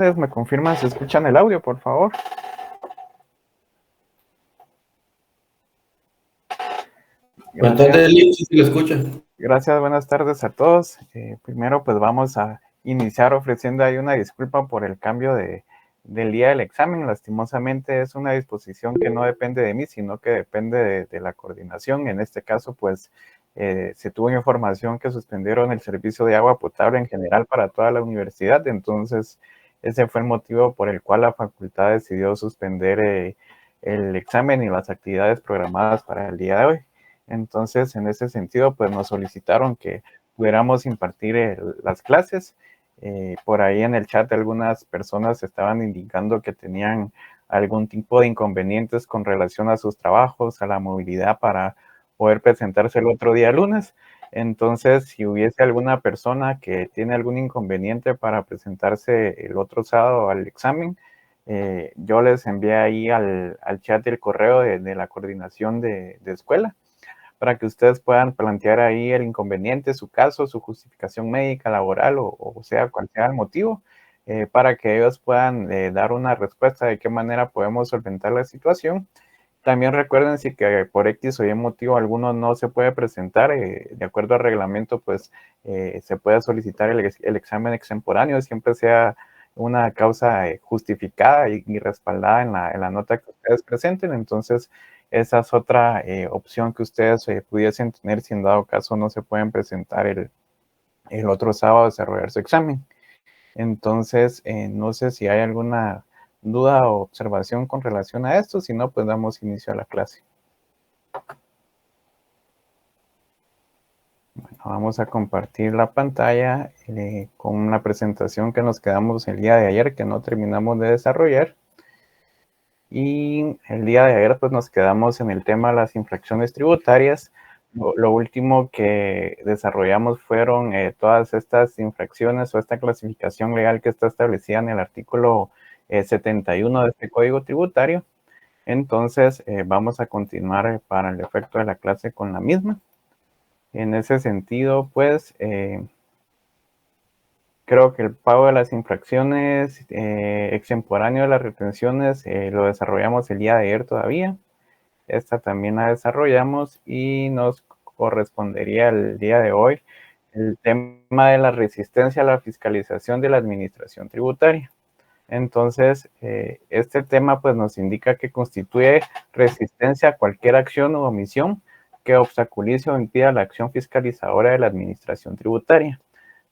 ¿Me confirman si escuchan el audio, por favor? Buenas Gracias, tardes, Liz, si lo escucha. gracias, buenas tardes a todos. Primero, pues vamos a iniciar ofreciendo ahí una disculpa por el cambio del día del examen. Lastimosamente es una disposición que no depende de mí, sino que depende de la coordinación. En este caso, pues se tuvo información que suspendieron el servicio de agua potable en general para toda la universidad. Entonces, ese fue el motivo por el cual la facultad decidió suspender el examen y las actividades programadas para el día de hoy. Entonces, en ese sentido, pues nos solicitaron que pudiéramos impartir las clases. Por ahí en el chat algunas personas estaban indicando que tenían algún tipo de inconvenientes con relación a sus trabajos, a la movilidad para poder presentarse el otro día lunes. Entonces, si hubiese alguna persona que tiene algún inconveniente para presentarse el otro sábado al examen, yo les envié ahí al chat el correo de la coordinación de escuela para que ustedes puedan plantear ahí el inconveniente, su caso, su justificación médica, laboral o sea, cual sea el motivo, para que ellos puedan dar una respuesta de qué manera podemos solventar la situación. También recuerden si que por X o Y motivo alguno no se puede presentar, de acuerdo al reglamento, pues se puede solicitar el examen extemporáneo, siempre sea una causa justificada y respaldada en la nota que ustedes presenten. Entonces, esa es otra opción que ustedes pudiesen tener si en dado caso no se pueden presentar el otro sábado a desarrollar su examen. Entonces, no sé si hay alguna duda o observación con relación a esto, si no, pues damos inicio a la clase. Bueno, vamos a compartir la pantalla con una presentación que nos quedamos el día de ayer, que no terminamos de desarrollar. Y el día de ayer pues nos quedamos en el tema de las infracciones tributarias. Lo último que desarrollamos fueron todas estas infracciones o esta clasificación legal que está establecida en el artículo 71 de este Código Tributario. Entonces vamos a continuar para el efecto de la clase con la misma. En ese sentido, pues creo que el pago de las infracciones extemporáneo de las retenciones lo desarrollamos el día de ayer todavía. Esta también la desarrollamos y nos correspondería el día de hoy el tema de la resistencia a la fiscalización de la administración tributaria. Entonces, este tema pues nos indica que constituye resistencia a cualquier acción u omisión que obstaculice o impida la acción fiscalizadora de la administración tributaria.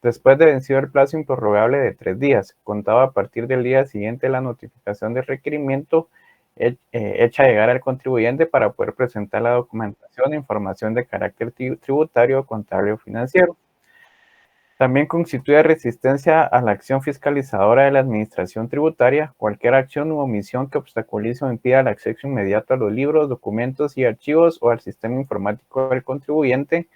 Después de vencido el plazo improrrogable de 3 días, contado a partir del día siguiente de la notificación del requerimiento hecha llegar al contribuyente para poder presentar la documentación e información de carácter tributario, contable o financiero. También constituye resistencia a la acción fiscalizadora de la administración tributaria, cualquier acción u omisión que obstaculice o impida el acceso inmediato a los libros, documentos y archivos o al sistema informático del contribuyente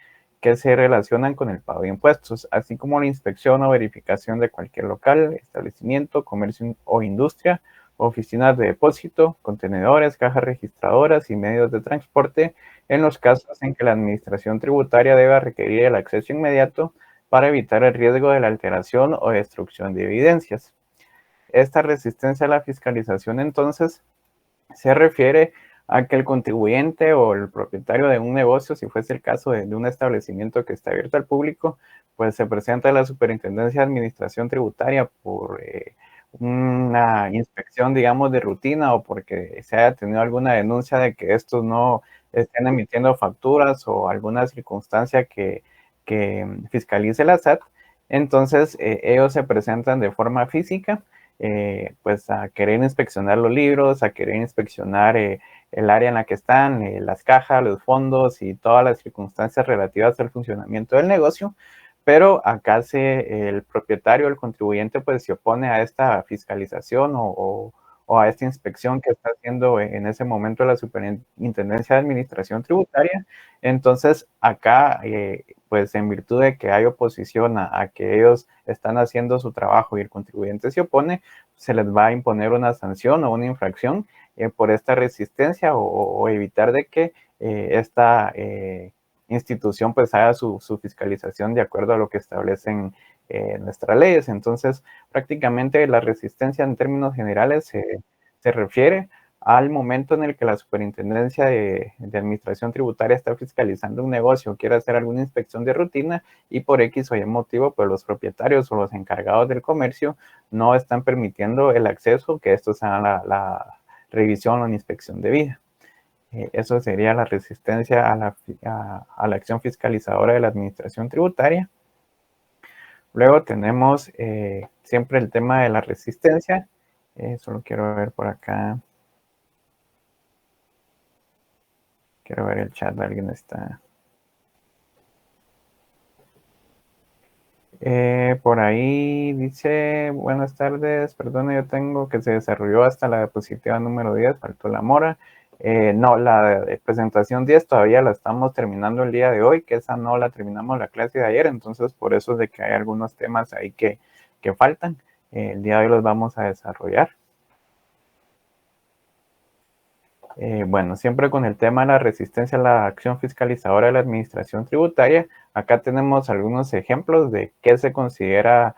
que se relacionan con el pago de impuestos, así como la inspección o verificación de cualquier local, establecimiento, comercio o industria, oficinas de depósito, contenedores, cajas registradoras y medios de transporte, en los casos en que la administración tributaria deba requerir el acceso inmediato para evitar el riesgo de la alteración o destrucción de evidencias. Esta resistencia a la fiscalización, entonces, se refiere a que el contribuyente o el propietario de un negocio, si fuese el caso de un establecimiento que está abierto al público, pues se presenta a la Superintendencia de Administración Tributaria por una inspección, digamos, de rutina o porque se haya tenido alguna denuncia de que estos no estén emitiendo facturas o alguna circunstancia que fiscalice la SAT. Entonces, ellos se presentan de forma física, pues a querer inspeccionar los libros, a querer inspeccionar el área en la que están, las cajas, los fondos y todas las circunstancias relativas al funcionamiento del negocio, pero acá el propietario, el contribuyente, pues se opone a esta fiscalización o a esta inspección que está haciendo en ese momento la Superintendencia de Administración Tributaria. Entonces, acá, pues en virtud de que hay oposición a que ellos están haciendo su trabajo y el contribuyente se opone, se les va a imponer una sanción o una infracción por esta resistencia o evitar de que esta institución pues haga su fiscalización de acuerdo a lo que establecen nuestras leyes. Entonces, prácticamente la resistencia en términos generales se refiere al momento en el que la Superintendencia de Administración Tributaria está fiscalizando un negocio, quiere hacer alguna inspección de rutina y por X o Y motivo, pues los propietarios o los encargados del comercio no están permitiendo el acceso, que estos hagan la revisión o la inspección debida. Eso sería la resistencia a la acción fiscalizadora de la Administración Tributaria. Luego tenemos siempre el tema de la resistencia. Solo quiero ver por acá. Quiero ver el chat, alguien está. Por ahí dice, buenas tardes, perdone, yo tengo que se desarrolló hasta la diapositiva número 10, faltó la mora. No, la presentación 10 todavía la estamos terminando el día de hoy, que esa no la terminamos la clase de ayer, entonces por eso es de que hay algunos temas ahí que faltan. El día de hoy los vamos a desarrollar. Bueno, siempre con el tema de la resistencia a la acción fiscalizadora de la Administración Tributaria, acá tenemos algunos ejemplos de qué se considera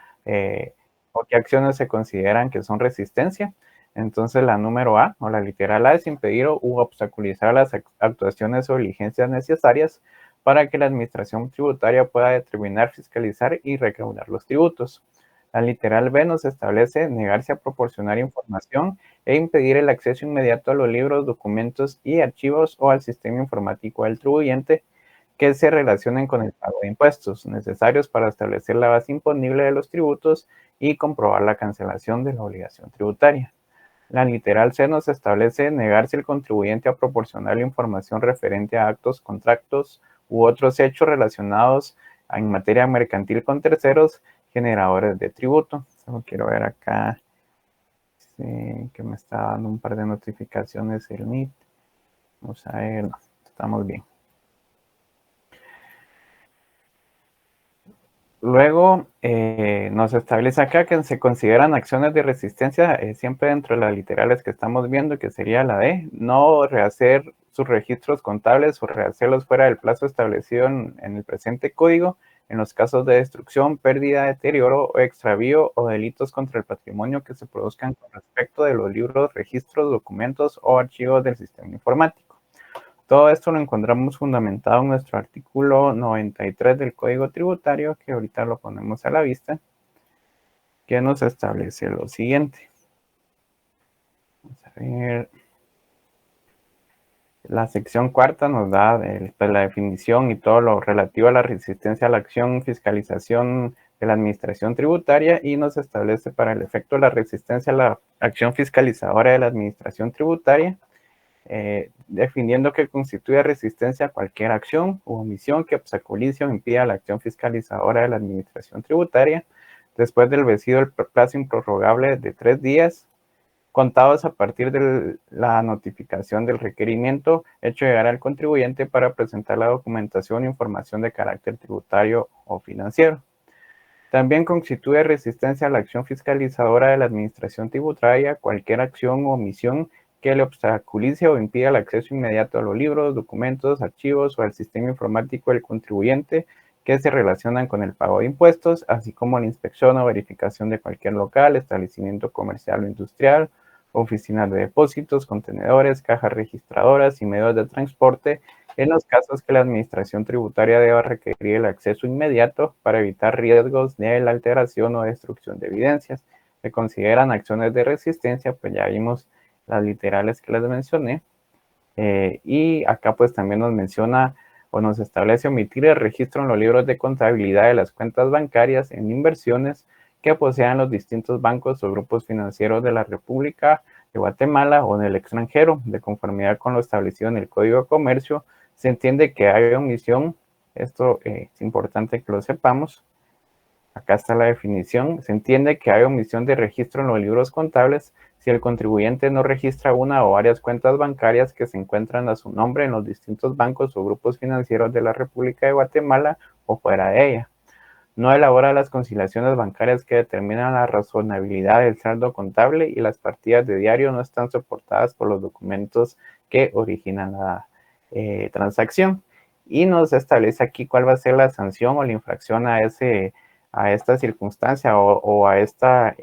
o qué acciones se consideran que son resistencia. Entonces, la número A, o la literal A, es impedir u obstaculizar las actuaciones o diligencias necesarias para que la Administración Tributaria pueda determinar, fiscalizar y recaudar los tributos. La literal B nos establece negarse a proporcionar información e impedir el acceso inmediato a los libros, documentos y archivos o al sistema informático del contribuyente que se relacionen con el pago de impuestos necesarios para establecer la base imponible de los tributos y comprobar la cancelación de la obligación tributaria. La literal C nos establece negarse el contribuyente a proporcionar la información referente a actos, contratos u otros hechos relacionados en materia mercantil con terceros generadores de tributo. Solo quiero ver acá que me está dando un par de notificaciones el Meet. Vamos a ver, no, estamos bien. Luego nos establece acá que se consideran acciones de resistencia siempre dentro de las literales que estamos viendo, que sería la D, no rehacer sus registros contables o rehacerlos fuera del plazo establecido en el presente código en los casos de destrucción, pérdida, deterioro o extravío o delitos contra el patrimonio que se produzcan con respecto de los libros, registros, documentos o archivos del sistema informático. Todo esto lo encontramos fundamentado en nuestro artículo 93 del Código Tributario, que ahorita lo ponemos a la vista, que nos establece lo siguiente. Vamos a ver. La sección cuarta nos da pues, la definición y todo lo relativo a la resistencia a la acción, fiscalización de la administración tributaria y nos establece para el efecto de la resistencia a la acción fiscalizadora de la administración tributaria, definiendo que constituye resistencia a cualquier acción u omisión que obstaculice o impida la acción fiscalizadora de la administración tributaria después del vencido el plazo improrrogable de 3 días contados a partir de la notificación del requerimiento hecho llegar al contribuyente para presentar la documentación e información de carácter tributario o financiero. También constituye resistencia a la acción fiscalizadora de la administración tributaria cualquier acción o omisión que le obstaculice o impida el acceso inmediato a los libros, documentos, archivos o al sistema informático del contribuyente que se relacionan con el pago de impuestos, así como la inspección o verificación de cualquier local, establecimiento comercial o industrial, oficinas de depósitos, contenedores, cajas registradoras y medios de transporte, en los casos que la administración tributaria deba requerir el acceso inmediato para evitar riesgos de la alteración o destrucción de evidencias. Se consideran acciones de resistencia, pues ya vimos las literales que les mencioné. Y acá pues también nos menciona o nos establece omitir el registro en los libros de contabilidad de las cuentas bancarias en inversiones que posean los distintos bancos o grupos financieros de la República de Guatemala o del extranjero, de conformidad con lo establecido en el Código de Comercio. Se entiende que hay omisión, esto es importante que lo sepamos. Acá está la definición. Se entiende que hay omisión de registro en los libros contables si el contribuyente no registra una o varias cuentas bancarias que se encuentran a su nombre en los distintos bancos o grupos financieros de la República de Guatemala o fuera de ella. No elabora las conciliaciones bancarias que determinan la razonabilidad del saldo contable y las partidas de diario no están soportadas por los documentos que originan la transacción. Y nos establece aquí cuál va a ser la sanción o la infracción a a esta circunstancia o a esta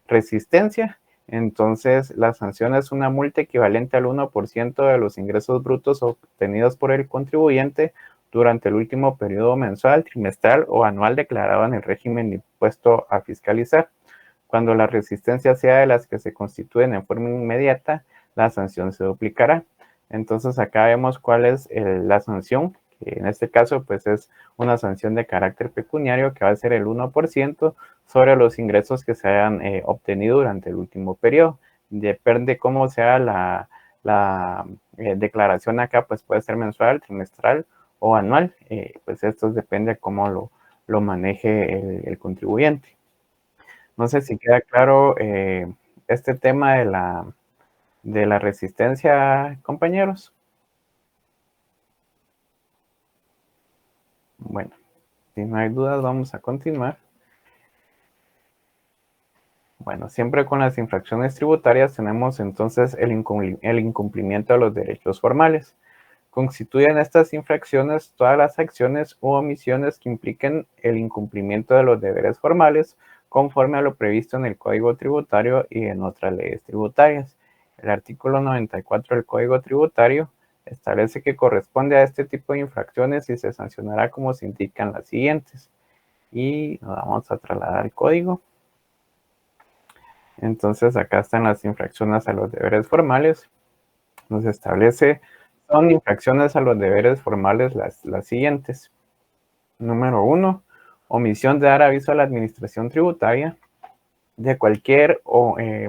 resistencia, entonces la sanción es una multa equivalente al 1% de los ingresos brutos obtenidos por el contribuyente durante el último periodo mensual, trimestral o anual declarado en el régimen de impuesto a fiscalizar. Cuando la resistencia sea de las que se constituyen en forma inmediata, la sanción se duplicará. Entonces acá vemos cuál es la sanción, que en este caso pues es una sanción de carácter pecuniario que va a ser el 1% sobre los ingresos que se hayan obtenido durante el último periodo. Depende cómo sea la declaración acá, pues puede ser mensual, trimestral o anual. Pues esto depende de cómo lo maneje el contribuyente. No sé si queda claro este tema de la resistencia, compañeros. Bueno, si no hay dudas, vamos a continuar. Bueno, siempre con las infracciones tributarias tenemos entonces el incumplimiento de los derechos formales. Constituyen estas infracciones todas las acciones u omisiones que impliquen el incumplimiento de los deberes formales conforme a lo previsto en el Código Tributario y en otras leyes tributarias. El artículo 94 del Código Tributario establece que corresponde a este tipo de infracciones y se sancionará como se indican las siguientes. Y nos vamos a trasladar al código. Entonces acá están las infracciones a los deberes formales. Nos establece, son infracciones a los deberes formales las siguientes. Número 1, omisión de dar aviso a la administración tributaria de cualquier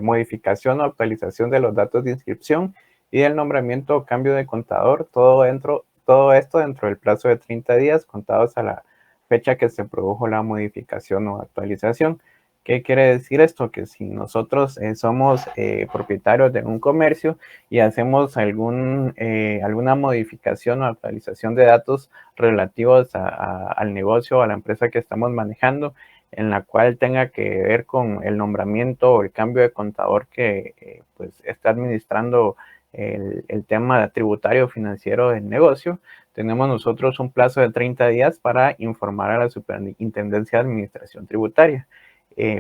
modificación o actualización de los datos de inscripción y del nombramiento o cambio de contador, todo esto dentro del plazo de 30 días contados a la fecha que se produjo la modificación o actualización. ¿Qué quiere decir esto? Que si nosotros somos propietarios de un comercio y hacemos alguna modificación o actualización de datos relativos al negocio o a la empresa que estamos manejando, en la cual tenga que ver con el nombramiento o el cambio de contador que pues está administrando el tema tributario financiero del negocio, tenemos nosotros un plazo de 30 días para informar a la Superintendencia de Administración Tributaria.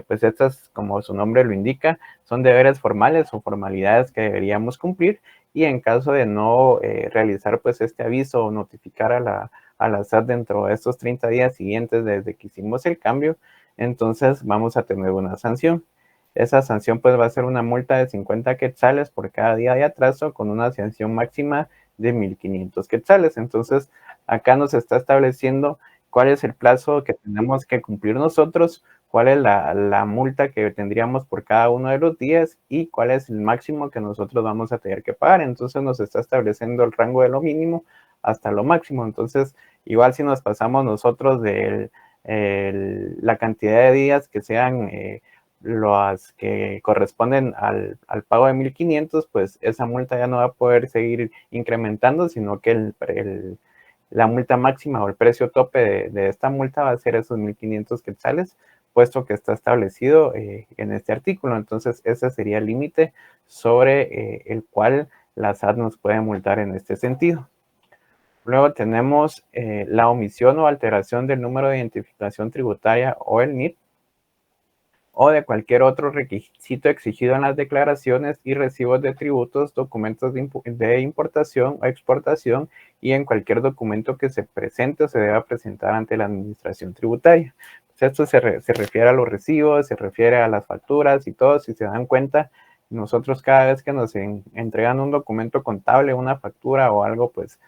Pues estas, como su nombre lo indica, son deberes formales o formalidades que deberíamos cumplir, y en caso de no realizar pues este aviso o notificar a la SAT dentro de estos 30 días siguientes desde que hicimos el cambio, entonces vamos a tener una sanción. Esa sanción pues va a ser una multa de 50 quetzales por cada día de atraso con una sanción máxima de 1,500 quetzales. Entonces acá nos está estableciendo cuál es el plazo que tenemos que cumplir nosotros, cuál es la multa que tendríamos por cada uno de los días y cuál es el máximo que nosotros vamos a tener que pagar. Entonces nos está estableciendo el rango de lo mínimo hasta lo máximo. Entonces, igual si nos pasamos nosotros de la cantidad de días que sean las que corresponden al pago de 1,500, pues esa multa ya no va a poder seguir incrementando, sino que la multa máxima o el precio tope de esta multa va a ser esos 1,500 quetzales, puesto que está establecido en este artículo. Entonces, ese sería el límite sobre el cual la SAT nos puede multar en este sentido. Luego tenemos la omisión o alteración del número de identificación tributaria o el NIT, o de cualquier otro requisito exigido en las declaraciones y recibos de tributos, documentos de importación o exportación y en cualquier documento que se presente o se deba presentar ante la administración tributaria. Pues esto se refiere a los recibos, se refiere a las facturas y todo. Si se dan cuenta, nosotros cada vez que nos entregan un documento contable, una factura o algo pues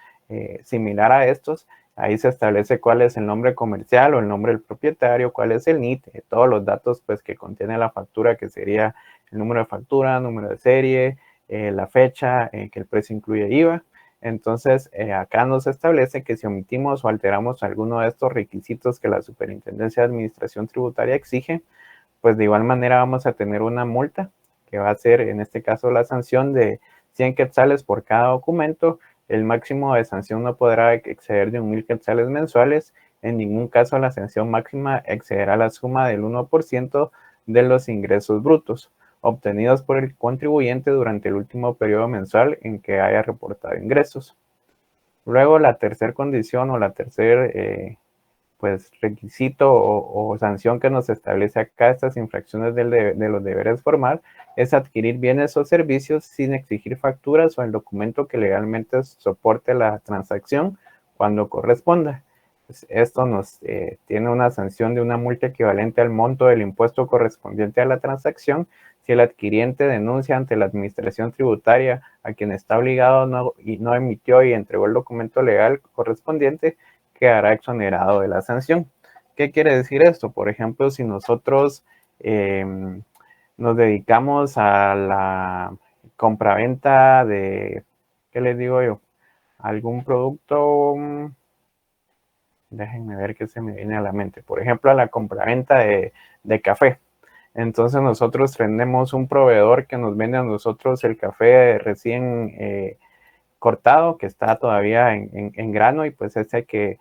similar a estos, ahí se establece cuál es el nombre comercial o el nombre del propietario, cuál es el NIT, todos los datos pues que contiene la factura, que sería el número de factura, número de serie, la fecha, que el precio incluye IVA. Entonces, acá nos establece que si omitimos o alteramos alguno de estos requisitos que la Superintendencia de Administración Tributaria exige, pues de igual manera vamos a tener una multa que va a ser, en este caso, la sanción de 100 quetzales por cada documento. El máximo de sanción no podrá exceder de 1,000 quetzales mensuales. En ningún caso la sanción máxima excederá la suma del 1% de los ingresos brutos obtenidos por el contribuyente durante el último periodo mensual en que haya reportado ingresos. Luego, la tercera condición o la tercera pues requisito o sanción que nos establece acá estas infracciones de los deberes formar es adquirir bienes o servicios sin exigir facturas o el documento que legalmente soporte la transacción cuando corresponda. Pues esto nos tiene una sanción de una multa equivalente al monto del impuesto correspondiente a la transacción si el adquiriente denuncia ante la administración tributaria a quien está obligado y no emitió y entregó el documento legal correspondiente, quedará exonerado de la sanción. ¿Qué quiere decir esto? Por ejemplo, si nosotros nos dedicamos a la compraventa de, ¿qué les digo yo? Algún producto, déjenme ver qué se me viene a la mente. Por ejemplo, a la compraventa de café. Entonces nosotros tenemos un proveedor que nos vende a nosotros el café recién cortado, que está todavía en grano, y pues este hay que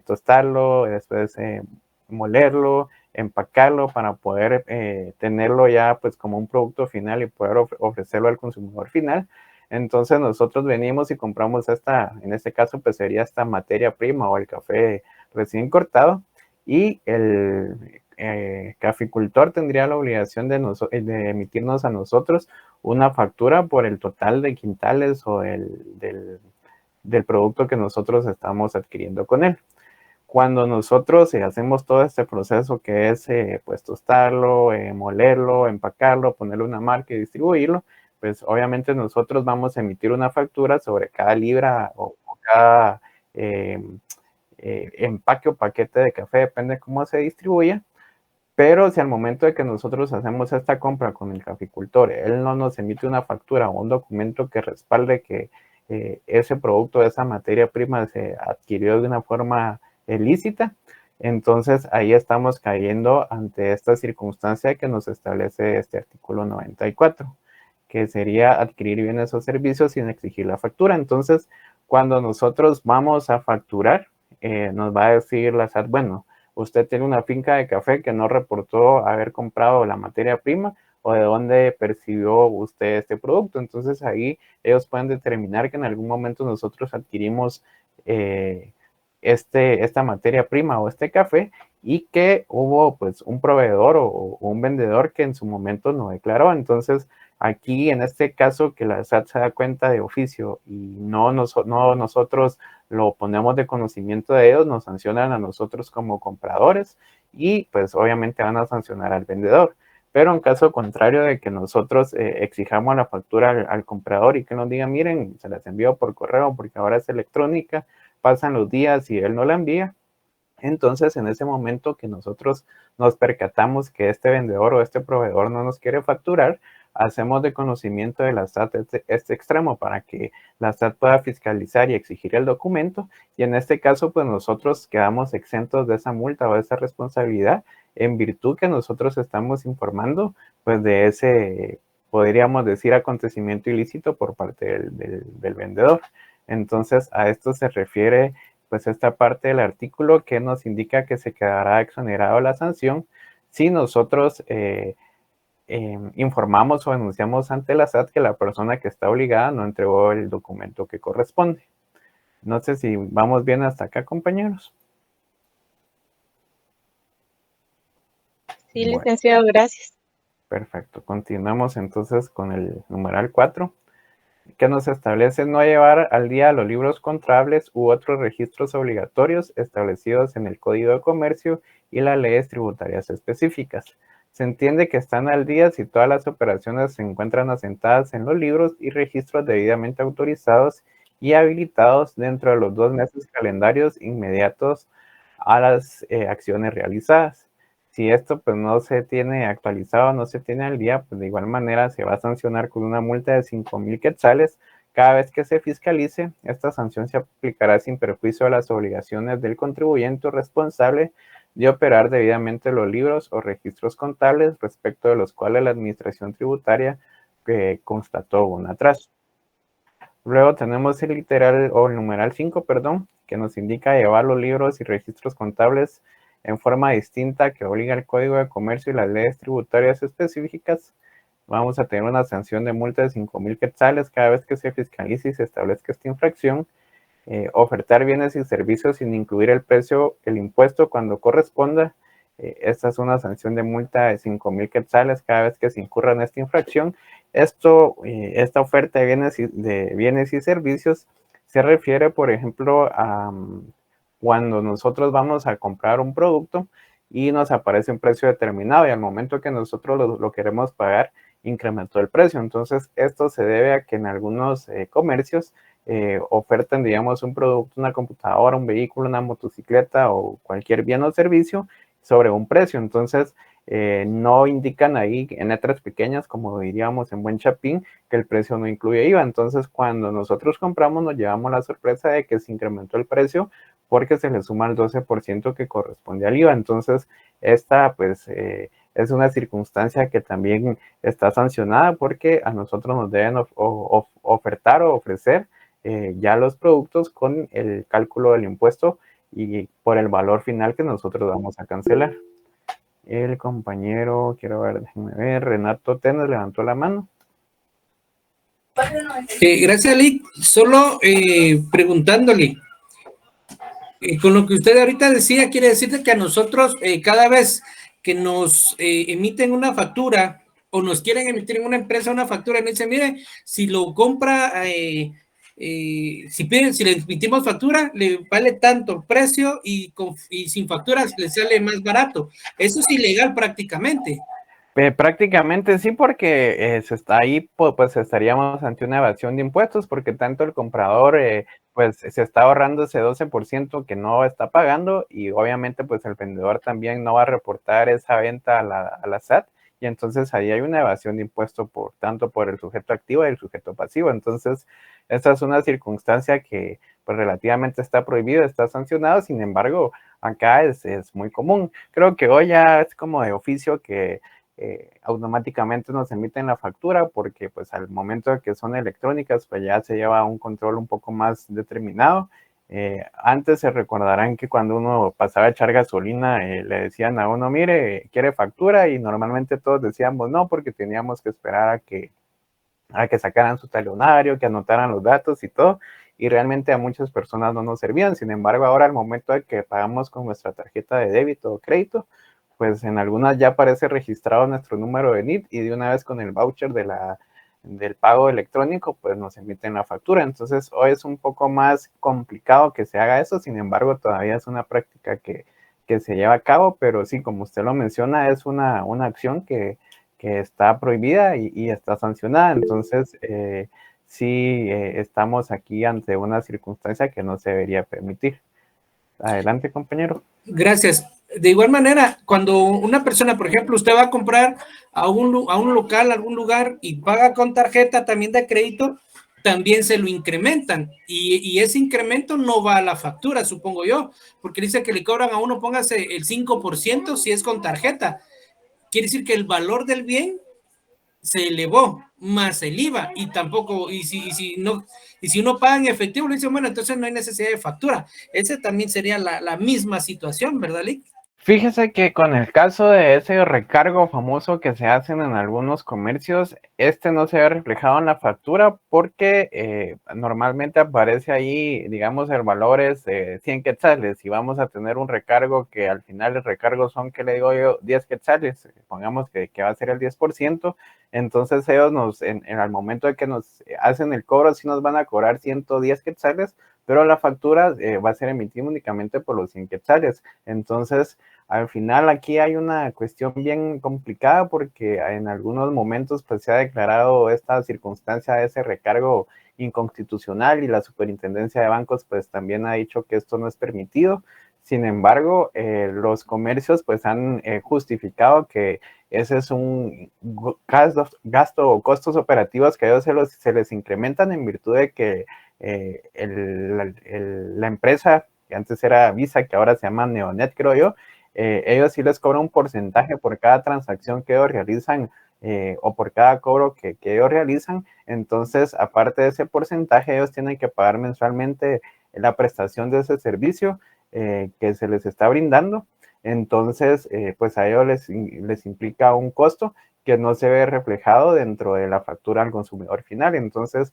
tostarlo, después molerlo, empacarlo para poder tenerlo ya pues como un producto final y poder ofrecerlo al consumidor final. Entonces nosotros venimos y compramos en este caso pues sería esta materia prima o el café recién cortado, y el caficultor tendría la obligación de emitirnos a nosotros una factura por el total de quintales o del producto que nosotros estamos adquiriendo con él. Cuando nosotros hacemos todo este proceso que es pues tostarlo, molerlo, empacarlo, ponerle una marca y distribuirlo, pues obviamente nosotros vamos a emitir una factura sobre cada libra o cada empaque o paquete de café, depende de cómo se distribuya. Pero si al momento de que nosotros hacemos esta compra con el caficultor, él no nos emite una factura o un documento que respalde que ese producto, esa materia prima se adquirió de una forma ilícita, entonces ahí estamos cayendo ante esta circunstancia que nos establece este artículo 94, que sería adquirir bienes o servicios sin exigir la factura. Entonces, cuando nosotros vamos a facturar, nos va a decir la SAT, bueno, usted tiene una finca de café que no reportó haber comprado la materia prima o de dónde percibió usted este producto. Entonces ahí ellos pueden determinar que en algún momento nosotros adquirimos esta materia prima o este café y que hubo pues un proveedor o un vendedor que en su momento no declaró. Entonces aquí en este caso que la SAT se da cuenta de oficio y no nosotros lo ponemos de conocimiento de ellos, nos sancionan a nosotros como compradores y pues obviamente van a sancionar al vendedor. Pero en caso contrario de que nosotros exijamos la factura al comprador y que nos diga, miren, se las envío por correo porque ahora es electrónica, pasan los días y él no la envía, entonces en ese momento que nosotros nos percatamos que este vendedor o este proveedor no nos quiere facturar, hacemos de conocimiento de la SAT este extremo para que la SAT pueda fiscalizar y exigir el documento, y en este caso pues nosotros quedamos exentos de esa multa o de esa responsabilidad en virtud que nosotros estamos informando pues de ese, podríamos decir, acontecimiento ilícito por parte del vendedor. Entonces a esto se refiere pues esta parte del artículo que nos indica que se quedará exonerado la sanción si nosotros informamos o denunciamos ante la SAT que la persona que está obligada no entregó el documento que corresponde. No sé si vamos bien hasta acá, compañeros. Sí, licenciado, bueno, gracias. Perfecto. Continuamos entonces con el numeral 4, que nos establece no llevar al día los libros contables u otros registros obligatorios establecidos en el Código de Comercio y las leyes tributarias específicas. Se entiende que están al día si todas las operaciones se encuentran asentadas en los libros y registros debidamente autorizados y habilitados dentro de los 2 meses calendarios inmediatos a las acciones realizadas. Si esto pues no se tiene actualizado, no se tiene al día, pues de igual manera se va a sancionar con una multa de 5,000 quetzales cada vez que se fiscalice. Esta sanción se aplicará sin perjuicio a las obligaciones del contribuyente responsable de operar debidamente los libros o registros contables respecto de los cuales la administración tributaria constató un atraso. Luego tenemos el literal o el numeral 5, perdón, que nos indica llevar los libros y registros contables en forma distinta que obliga el Código de Comercio y las leyes tributarias específicas. Vamos a tener una sanción de multa de 5,000 quetzales cada vez que se fiscalice y se establezca esta infracción. ofertar bienes y servicios sin incluir el precio, el impuesto cuando corresponda. Esta es una sanción de multa de 5,000 quetzales cada vez que se incurra en esta infracción. Esta oferta de bienes y servicios se refiere, por ejemplo, a cuando nosotros vamos a comprar un producto y nos aparece un precio determinado y al momento que nosotros lo queremos pagar, incrementó el precio. Entonces, esto se debe a que en algunos comercios ofertan, digamos, un producto, una computadora, un vehículo, una motocicleta o cualquier bien o servicio sobre un precio. Entonces, no indican ahí en letras pequeñas, como diríamos en buen chapín, que el precio no incluye IVA. Entonces, cuando nosotros compramos, nos llevamos la sorpresa de que se incrementó el precio porque se le suma el 12% que corresponde al IVA. Entonces, esta, pues, es una circunstancia que también está sancionada porque a nosotros nos deben ofertar o ofrecer ya los productos con el cálculo del impuesto y por el valor final que nosotros vamos a cancelar. El compañero, quiero ver, déjenme ver, Renato Tenes levantó la mano. Gracias, Lick. Solo preguntándole, con lo que usted ahorita decía, quiere decir que a nosotros cada vez que nos emiten una factura o nos quieren emitir en una empresa una factura, nos dicen, mire, si lo compra, si le emitimos factura, le vale tanto precio y sin facturas le sale más barato. Eso es ilegal prácticamente. Prácticamente sí, porque ahí pues estaríamos ante una evasión de impuestos, porque tanto el comprador pues se está ahorrando ese 12% que no está pagando y obviamente pues el vendedor también no va a reportar esa venta a la SAT y entonces ahí hay una evasión de impuestos tanto por el sujeto activo y el sujeto pasivo. Entonces esta es una circunstancia que pues relativamente está prohibida, está sancionada, sin embargo acá es muy común. Creo que hoy ya es como de oficio que automáticamente nos emiten la factura porque pues al momento de que son electrónicas pues ya se lleva un control un poco más determinado. Antes se recordarán que cuando uno pasaba a echar gasolina le decían a uno, mire, ¿quiere factura? Y normalmente todos decíamos no porque teníamos que esperar a que sacaran su talonario, que anotaran los datos y todo, y realmente a muchas personas no nos servían. Sin embargo, ahora al momento de que pagamos con nuestra tarjeta de débito o crédito, pues en algunas ya aparece registrado nuestro número de NIT y de una vez con el voucher del pago electrónico, pues nos emiten la factura. Entonces, hoy es un poco más complicado que se haga eso, sin embargo, todavía es una práctica que se lleva a cabo, pero sí, como usted lo menciona, es una acción que está prohibida y está sancionada. Entonces, sí, estamos aquí ante una circunstancia que no se debería permitir. Adelante, compañero. Gracias. De igual manera, cuando una persona, por ejemplo, usted va a comprar a un local, a algún lugar y paga con tarjeta también de crédito, también se lo incrementan y ese incremento no va a la factura, supongo yo, porque dice que le cobran a uno, póngase el 5% si es con tarjeta. Quiere decir que el valor del bien se elevó más el IVA y tampoco, y si uno paga en efectivo, le dicen, bueno, entonces no hay necesidad de factura. Esa también sería la misma situación, ¿verdad, Lick? Fíjese que con el caso de ese recargo famoso que se hacen en algunos comercios, este no se ve reflejado en la factura porque normalmente aparece ahí, digamos, el valor es 100 quetzales y vamos a tener un recargo que al final el recargo son, ¿qué le digo yo? 10 quetzales, pongamos que va a ser el 10%, entonces ellos al momento de que nos hacen el cobro, sí nos van a cobrar 110 quetzales, pero la factura va a ser emitida únicamente por los 100 quetzales. Entonces, al final aquí hay una cuestión bien complicada porque en algunos momentos pues se ha declarado esta circunstancia de ese recargo inconstitucional y la superintendencia de bancos pues también ha dicho que esto no es permitido. Sin embargo, los comercios pues han justificado que ese es un gasto o costos operativos que a ellos se les incrementan en virtud de que la empresa que antes era Visa, que ahora se llama Neonet, creo yo, ellos sí les cobran un porcentaje por cada transacción que ellos realizan o por cada cobro que ellos realizan. Entonces, aparte de ese porcentaje, ellos tienen que pagar mensualmente la prestación de ese servicio que se les está brindando. Entonces, pues a ellos les implica un costo que no se ve reflejado dentro de la factura al consumidor final. Entonces,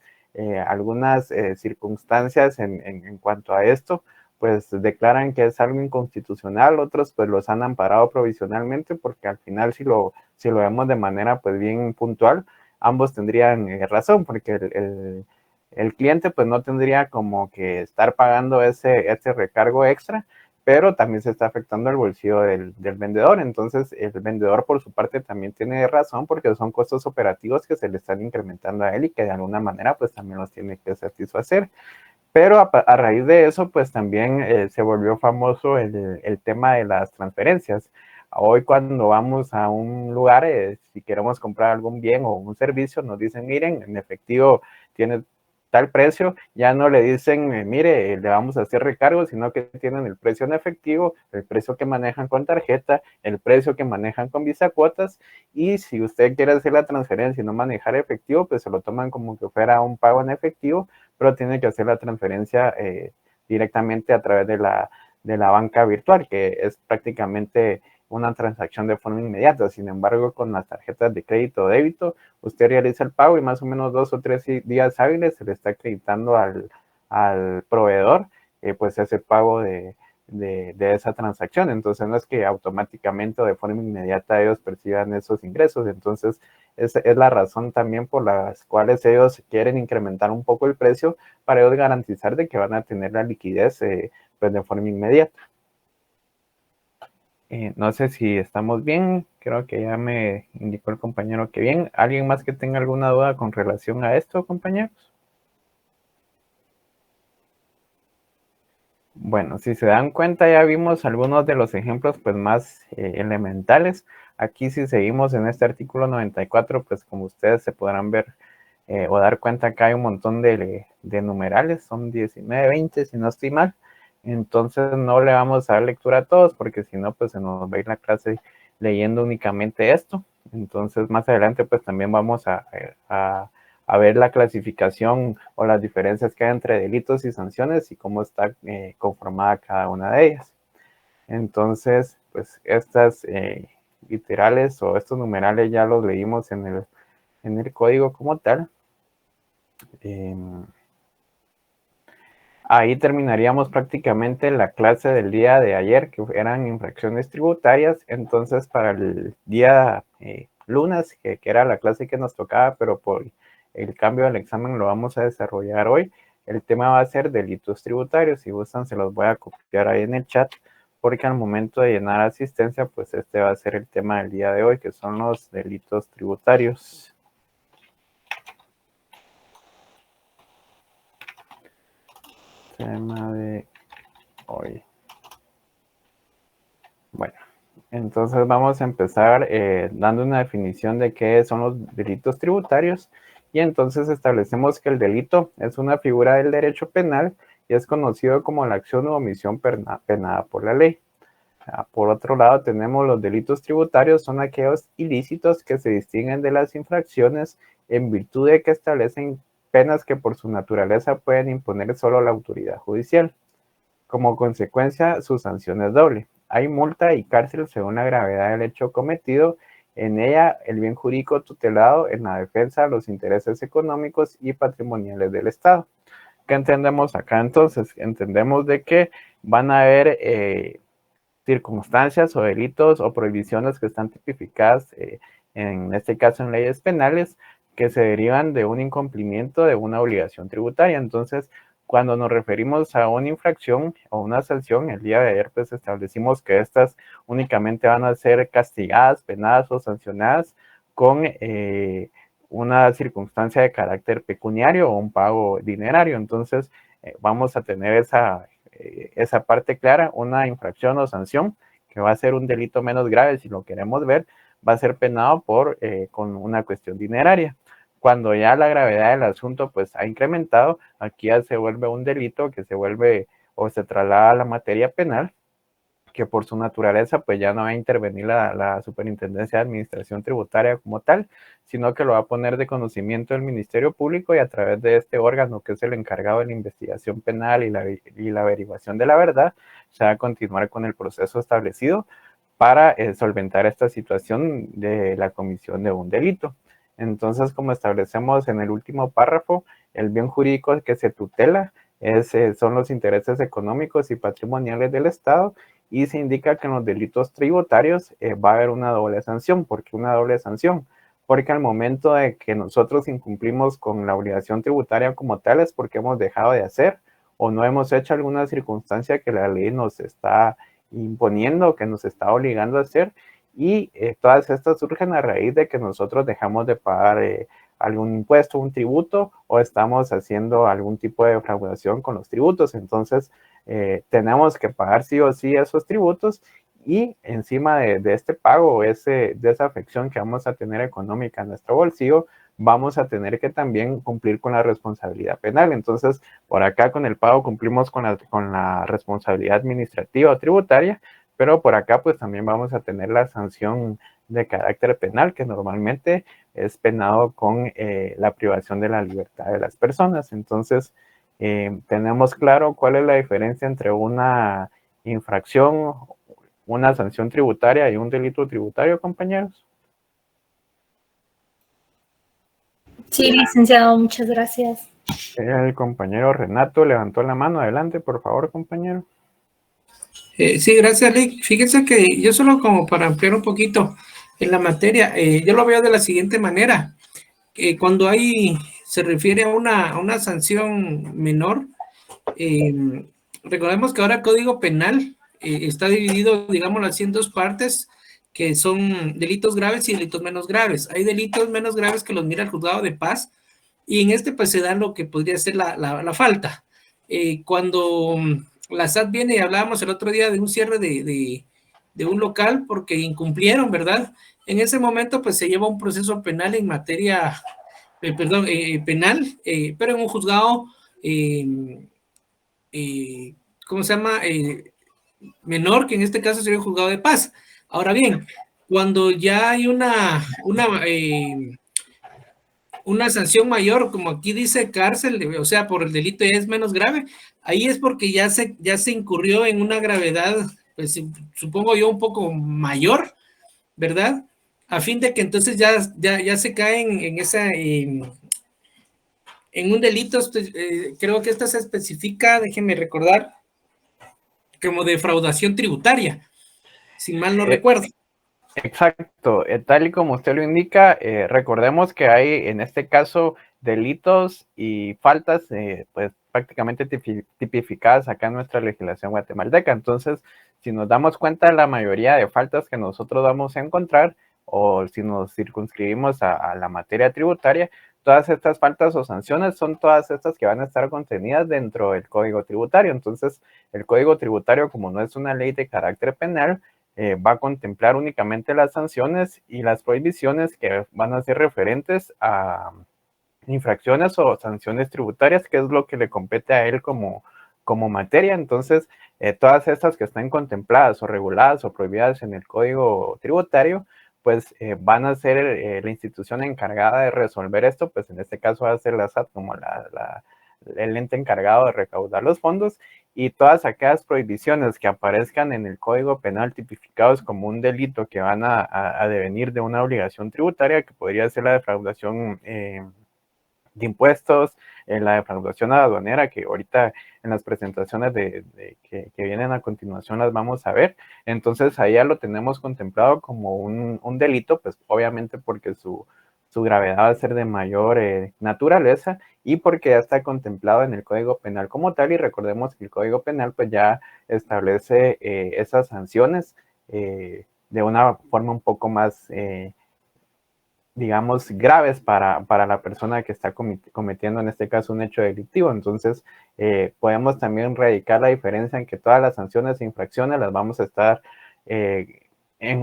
algunas circunstancias en cuanto a esto, pues declaran que es algo inconstitucional, otros pues los han amparado provisionalmente, porque al final si lo vemos de manera pues bien puntual, ambos tendrían razón, porque el cliente pues no tendría como que estar pagando ese recargo extra, pero también se está afectando el bolsillo del vendedor. Entonces el vendedor por su parte también tiene razón, porque son costos operativos que se le están incrementando a él y que de alguna manera pues también los tiene que satisfacer. Pero a raíz de eso, pues también se volvió famoso el tema de las transferencias. Hoy cuando vamos a un lugar, si queremos comprar algún bien o un servicio, nos dicen, miren, en efectivo tiene tal precio, ya no le dicen, mire, le vamos a hacer recargo, sino que tienen el precio en efectivo, el precio que manejan con tarjeta, el precio que manejan con Visa Cuotas, y si usted quiere hacer la transferencia y no manejar efectivo, pues se lo toman como que fuera un pago en efectivo, pero tiene que hacer la transferencia directamente a través de la banca virtual, que es prácticamente una transacción de forma inmediata. Sin embargo, con las tarjetas de crédito o débito, usted realiza el pago y más o menos 2 o 3 días hábiles se le está acreditando al proveedor, pues ese pago de esa transacción. Entonces no es que automáticamente o de forma inmediata ellos perciban esos ingresos. Entonces es la razón también por las cuales ellos quieren incrementar un poco el precio, para ellos garantizar de que van a tener la liquidez pues de forma inmediata. No sé si estamos bien, creo que ya me indicó el compañero que bien. ¿Alguien más que tenga alguna duda con relación a esto, compañeros? Bueno, si se dan cuenta, ya vimos algunos de los ejemplos pues más elementales. Aquí si seguimos en este artículo 94, pues como ustedes se podrán ver o dar cuenta, acá hay un montón de numerales, son 19, 20 si no estoy mal. Entonces no le vamos a dar lectura a todos, porque si no pues se nos va a ir la clase leyendo únicamente esto. Entonces más adelante pues también vamos a ver la clasificación o las diferencias que hay entre delitos y sanciones y cómo está conformada cada una de ellas. Entonces, pues estas literales o estos numerales ya los leímos en el código como tal. Ahí terminaríamos prácticamente la clase del día de ayer, que eran infracciones tributarias. Entonces, para el día lunes, que era la clase que nos tocaba, pero por el cambio del examen lo vamos a desarrollar hoy, el tema va a ser delitos tributarios. Si gustan, se los voy a copiar ahí en el chat, porque al momento de llenar asistencia, pues este va a ser el tema del día de hoy, que son los delitos tributarios. Tema de hoy. Bueno, entonces vamos a empezar dando una definición de qué son los delitos tributarios, y entonces establecemos que el delito es una figura del derecho penal y es conocido como la acción u omisión penada por la ley. Por otro lado, tenemos los delitos tributarios, son aquellos ilícitos que se distinguen de las infracciones en virtud de que establecen penas que por su naturaleza pueden imponer solo la autoridad judicial. Como consecuencia, su sanción es doble. Hay multa y cárcel según la gravedad del hecho cometido. En ella, el bien jurídico tutelado en la defensa, los intereses económicos y patrimoniales del Estado. ¿Qué entendemos acá entonces? Entendemos de que van a haber circunstancias o delitos o prohibiciones que están tipificadas, en este caso en leyes penales, que se derivan de un incumplimiento de una obligación tributaria. Entonces, cuando nos referimos a una infracción o una sanción, el día de ayer pues establecimos que estas únicamente van a ser castigadas, penadas o sancionadas con una circunstancia de carácter pecuniario o un pago dinerario. Entonces, vamos a tener esa parte clara. Una infracción o sanción que va a ser un delito menos grave, si lo queremos ver, va a ser penado con una cuestión dineraria. Cuando ya la gravedad del asunto pues ha incrementado, aquí ya se vuelve un delito que se vuelve o se traslada a la materia penal, que por su naturaleza pues ya no va a intervenir la Superintendencia de Administración Tributaria como tal, sino que lo va a poner de conocimiento del Ministerio Público, y a través de este órgano, que es el encargado de la investigación penal y la averiguación de la verdad, se va a continuar con el proceso establecido para solventar esta situación de la comisión de un delito. Entonces, como establecemos en el último párrafo, el bien jurídico que se tutela son los intereses económicos y patrimoniales del Estado, y se indica que en los delitos tributarios va a haber una doble sanción. ¿Por qué una doble sanción? Porque al momento de que nosotros incumplimos con la obligación tributaria como tal es porque hemos dejado de hacer o no hemos hecho alguna circunstancia que la ley nos está imponiendo, que nos está obligando a hacer, y todas estas surgen a raíz de que nosotros dejamos de pagar algún impuesto, un tributo, o estamos haciendo algún tipo de defraudación con los tributos. Entonces, tenemos que pagar sí o sí esos tributos, y encima de este pago, de esa afección que vamos a tener económica en nuestro bolsillo, vamos a tener que también cumplir con la responsabilidad penal. Entonces, por acá con el pago cumplimos con la responsabilidad administrativa o tributaria, pero por acá pues también vamos a tener la sanción de carácter penal, que normalmente es penado con la privación de la libertad de las personas. Entonces, tenemos claro cuál es la diferencia entre una infracción, una sanción tributaria y un delito tributario, compañeros. Sí, licenciado, muchas gracias. El compañero Renato levantó la mano. Adelante, por favor, compañero. Sí, gracias, Lick. Fíjense que yo solo como para ampliar un poquito en la materia, yo lo veo de la siguiente manera. Cuando se refiere a una sanción menor, recordemos que ahora el Código Penal está dividido, digámoslo así, en dos partes, que son delitos graves y delitos menos graves. Hay delitos menos graves que los mira el juzgado de paz, y en este pues se da lo que podría ser la falta. Cuando la SAT viene, y hablábamos el otro día de un cierre de un local porque incumplieron, ¿verdad? En ese momento pues se lleva un proceso penal en materia, penal, pero en un juzgado, ¿cómo se llama? Menor, que en este caso sería un juzgado de paz. Ahora bien, cuando ya hay una sanción mayor, como aquí dice cárcel, o sea, por el delito ya es menos grave, ahí es porque ya se incurrió en una gravedad, pues supongo yo un poco mayor, ¿verdad? A fin de que entonces ya se caen en un delito, creo que esta se especifica, déjenme recordar, como defraudación tributaria, si mal no recuerdo. Exacto, tal y como usted lo indica, recordemos que hay en este caso delitos y faltas pues prácticamente tipificadas acá en nuestra legislación guatemalteca. Entonces, si nos damos cuenta, la mayoría de faltas que nosotros vamos a encontrar, o si nos circunscribimos a la materia tributaria, todas estas faltas o sanciones son todas estas que van a estar contenidas dentro del Código Tributario. Entonces, el Código Tributario, como no es una ley de carácter penal, va a contemplar únicamente las sanciones y las prohibiciones que van a ser referentes a infracciones o sanciones tributarias, que es lo que le compete a él como materia. Entonces, todas estas que están contempladas o reguladas o prohibidas en el Código Tributario, pues van a ser la institución encargada de resolver esto, pues en este caso va a ser la SAT como el ente encargado de recaudar los fondos, y todas aquellas prohibiciones que aparezcan en el Código Penal tipificados como un delito que van a devenir de una obligación tributaria, que podría ser la defraudación de impuestos, la defraudación aduanera, que ahorita en las presentaciones que vienen a continuación las vamos a ver. Entonces ahí ya lo tenemos contemplado como un delito, pues obviamente porque su gravedad va a ser de mayor naturaleza, y porque ya está contemplado en el Código Penal como tal. Y recordemos que el Código Penal pues ya establece esas sanciones de una forma un poco más digamos, graves para la persona que está cometiendo en este caso un hecho delictivo. Entonces, podemos también radicar la diferencia en que todas las sanciones e infracciones las vamos a estar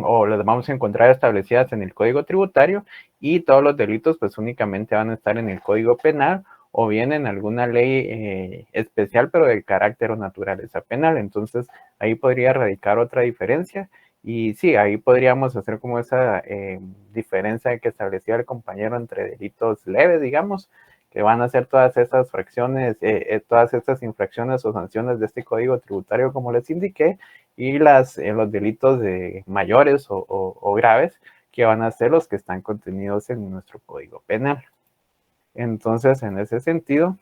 o las vamos a encontrar establecidas en el Código Tributario, y todos los delitos pues únicamente van a estar en el Código Penal, o bien en alguna ley especial, pero de carácter o naturaleza penal. Entonces, ahí podría radicar otra diferencia. Y sí, ahí podríamos hacer como esa diferencia que establecía el compañero entre delitos leves, digamos, que van a ser todas estas fracciones, todas estas infracciones o sanciones de este Código Tributario, como les indiqué, y los delitos mayores o graves, que van a ser los que están contenidos en nuestro Código Penal. Entonces, en ese sentido,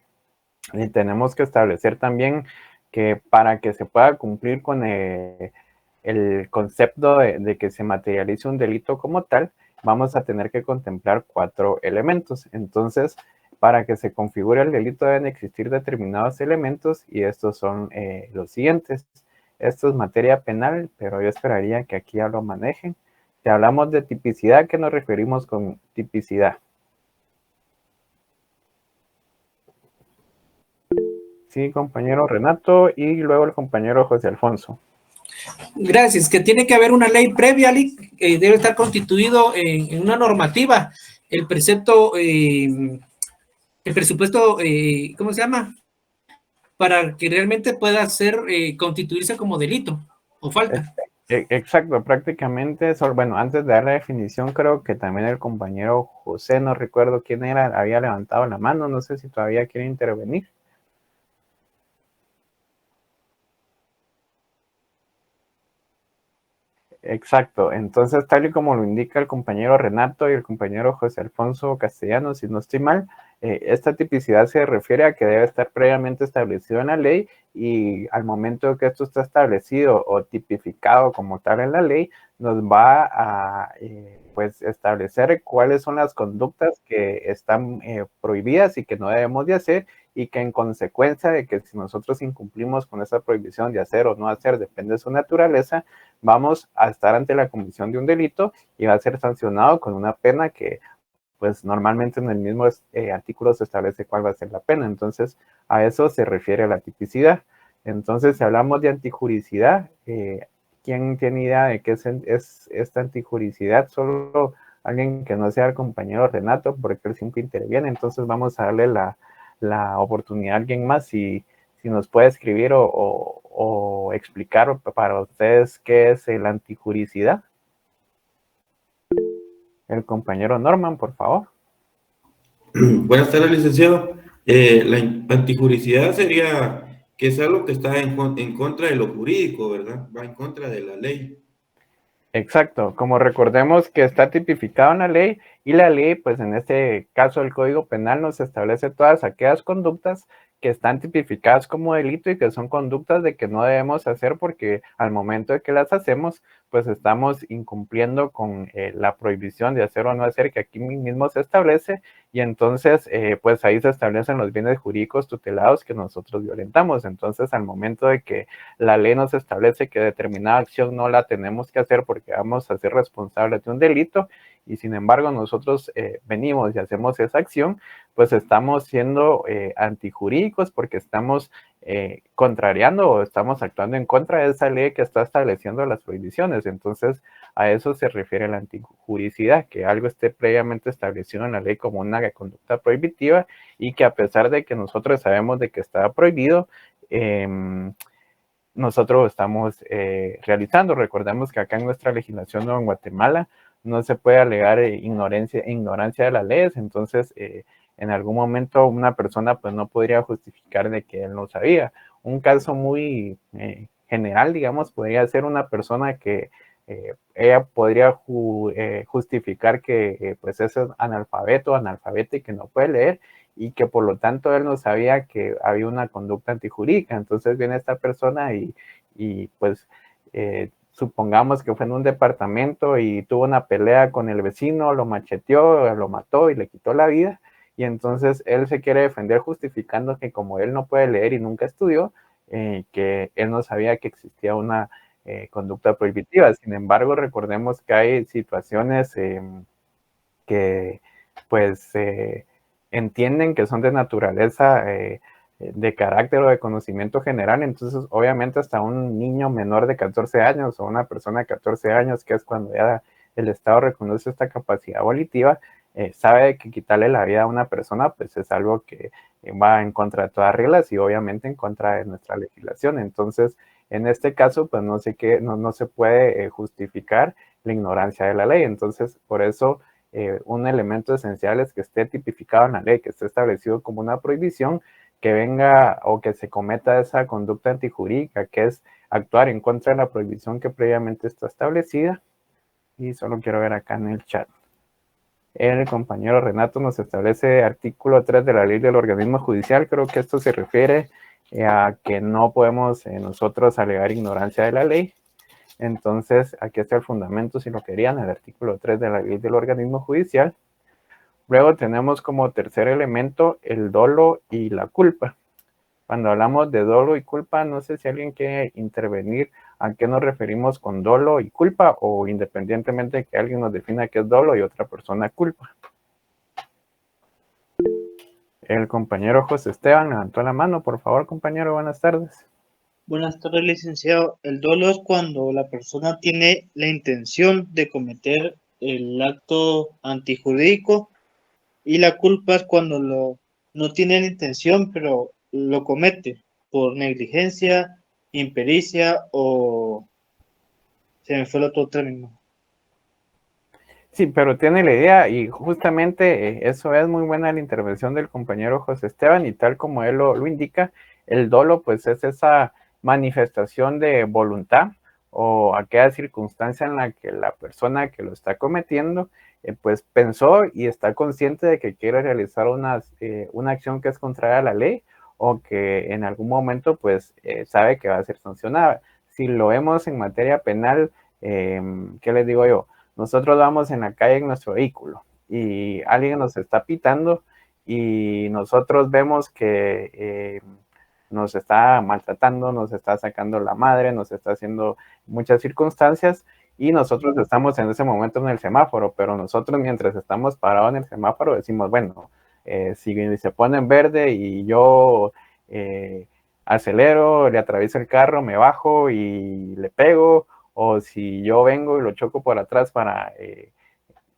tenemos que establecer también que para que se pueda cumplir con el concepto de que se materialice un delito como tal, vamos a tener que contemplar 4 elementos. Entonces, para que se configure el delito deben existir determinados elementos y estos son los siguientes. Esto es materia penal, pero yo esperaría que aquí ya lo manejen. Si hablamos de tipicidad, ¿qué nos referimos con tipicidad? Sí, compañero Renato, y luego el compañero José Alfonso. Gracias, que tiene que haber una ley previa, debe estar constituido en una normativa, el precepto, el presupuesto, ¿cómo se llama? Para que realmente pueda ser, constituirse como delito o falta. Exacto, prácticamente, bueno, antes de dar la definición, creo que también el compañero José, no recuerdo quién era, había levantado la mano, no sé si todavía quiere intervenir. Exacto, entonces tal y como lo indica el compañero Renato y el compañero José Alfonso Castellanos, si no estoy mal, esta tipicidad se refiere a que debe estar previamente establecido en la ley y al momento que esto está establecido o tipificado como tal en la ley, nos va a pues establecer cuáles son las conductas que están prohibidas y que no debemos de hacer y que en consecuencia de que si nosotros incumplimos con esa prohibición de hacer o no hacer, depende de su naturaleza, vamos a estar ante la comisión de un delito y va a ser sancionado con una pena que pues normalmente en el mismo artículo se establece cuál va a ser la pena. Entonces, a eso se refiere la tipicidad. Entonces, si hablamos de antijuricidad, ¿quién tiene idea de qué es esta antijuricidad? Solo alguien que no sea el compañero Renato, porque él siempre interviene. Entonces, vamos a darle la oportunidad a alguien más si nos puede escribir o explicar para ustedes qué es la antijuricidad. El compañero Norman, por favor. Buenas tardes, licenciado. La antijuricidad sería que es algo que está en contra de lo jurídico, ¿verdad? Va en contra de la ley. Exacto, como recordemos que está tipificado en la ley y la ley, pues en este caso el Código Penal nos establece todas aquellas conductas que están tipificadas como delito y que son conductas de que no debemos hacer porque al momento de que las hacemos, pues estamos incumpliendo con la prohibición de hacer o no hacer que aquí mismo se establece y entonces pues ahí se establecen los bienes jurídicos tutelados que nosotros violentamos. Entonces al momento de que la ley nos establece que determinada acción no la tenemos que hacer porque vamos a ser responsables de un delito y sin embargo nosotros venimos y hacemos esa acción, pues estamos siendo antijurídicos porque estamos contrariando o estamos actuando en contra de esa ley que está estableciendo las prohibiciones. Entonces, a eso se refiere la antijuricidad, que algo esté previamente establecido en la ley como una conducta prohibitiva y que a pesar de que nosotros sabemos de que está prohibido, nosotros estamos realizando. Recordemos que acá en nuestra legislación en Guatemala no se puede alegar ignorancia de las leyes, entonces en algún momento una persona pues no podría justificar de que él no sabía. Un caso muy general, digamos, podría ser una persona que ella podría justificar que pues es analfabeto, analfabeta y que no puede leer, y que por lo tanto él no sabía que había una conducta antijurídica. Entonces viene esta persona y pues supongamos que fue en un departamento y tuvo una pelea con el vecino, lo macheteó, lo mató y le quitó la vida, y entonces él se quiere defender justificando que como él no puede leer y nunca estudió, que él no sabía que existía una conducta prohibitiva. Sin embargo, recordemos que hay situaciones que pues entienden que son de naturaleza de carácter o de conocimiento general, entonces obviamente hasta un niño menor de 14 años o una persona de 14 años, que es cuando ya el Estado reconoce esta capacidad volitiva, sabe que quitarle la vida a una persona pues es algo que va en contra de todas reglas y obviamente en contra de nuestra legislación. Entonces, en este caso, pues no se puede justificar la ignorancia de la ley. Entonces, por eso un elemento esencial es que esté tipificado en la ley, que esté establecido como una prohibición, que venga o que se cometa esa conducta antijurídica, que es actuar en contra de la prohibición que previamente está establecida. Y solo quiero ver acá en el chat. El compañero Renato nos establece artículo 3 de la ley del organismo judicial. Creo que esto se refiere a que no podemos nosotros alegar ignorancia de la ley. Entonces, aquí está el fundamento, si lo querían, el artículo 3 de la ley del organismo judicial. Luego tenemos como tercer elemento el dolo y la culpa. Cuando hablamos de dolo y culpa, no sé si alguien quiere intervenir a qué nos referimos con dolo y culpa, o independientemente que alguien nos defina qué es dolo y otra persona culpa. El compañero José Esteban levantó la mano. Por favor, compañero, buenas tardes. Buenas tardes, licenciado. El dolo es cuando la persona tiene la intención de cometer el acto antijurídico, y la culpa es cuando no tiene la intención, pero lo comete por negligencia, impericia o se me fue el otro término. Sí, pero tiene la idea y justamente eso es muy buena la intervención del compañero José Esteban, y tal como él lo indica, el dolo pues es esa manifestación de voluntad o aquella circunstancia en la que la persona que lo está cometiendo pues pensó y está consciente de que quiere realizar una acción que es contraria a la ley, o que en algún momento pues sabe que va a ser sancionada. Si lo vemos en materia penal, ¿qué les digo yo? Nosotros vamos en la calle en nuestro vehículo y alguien nos está pitando y nosotros vemos que nos está maltratando, nos está sacando la madre, nos está haciendo muchas circunstancias, y nosotros estamos en ese momento en el semáforo, pero nosotros mientras estamos parados en el semáforo decimos, bueno, si se pone en verde y yo acelero, le atravieso el carro, me bajo y le pego, o si yo vengo y lo choco por atrás para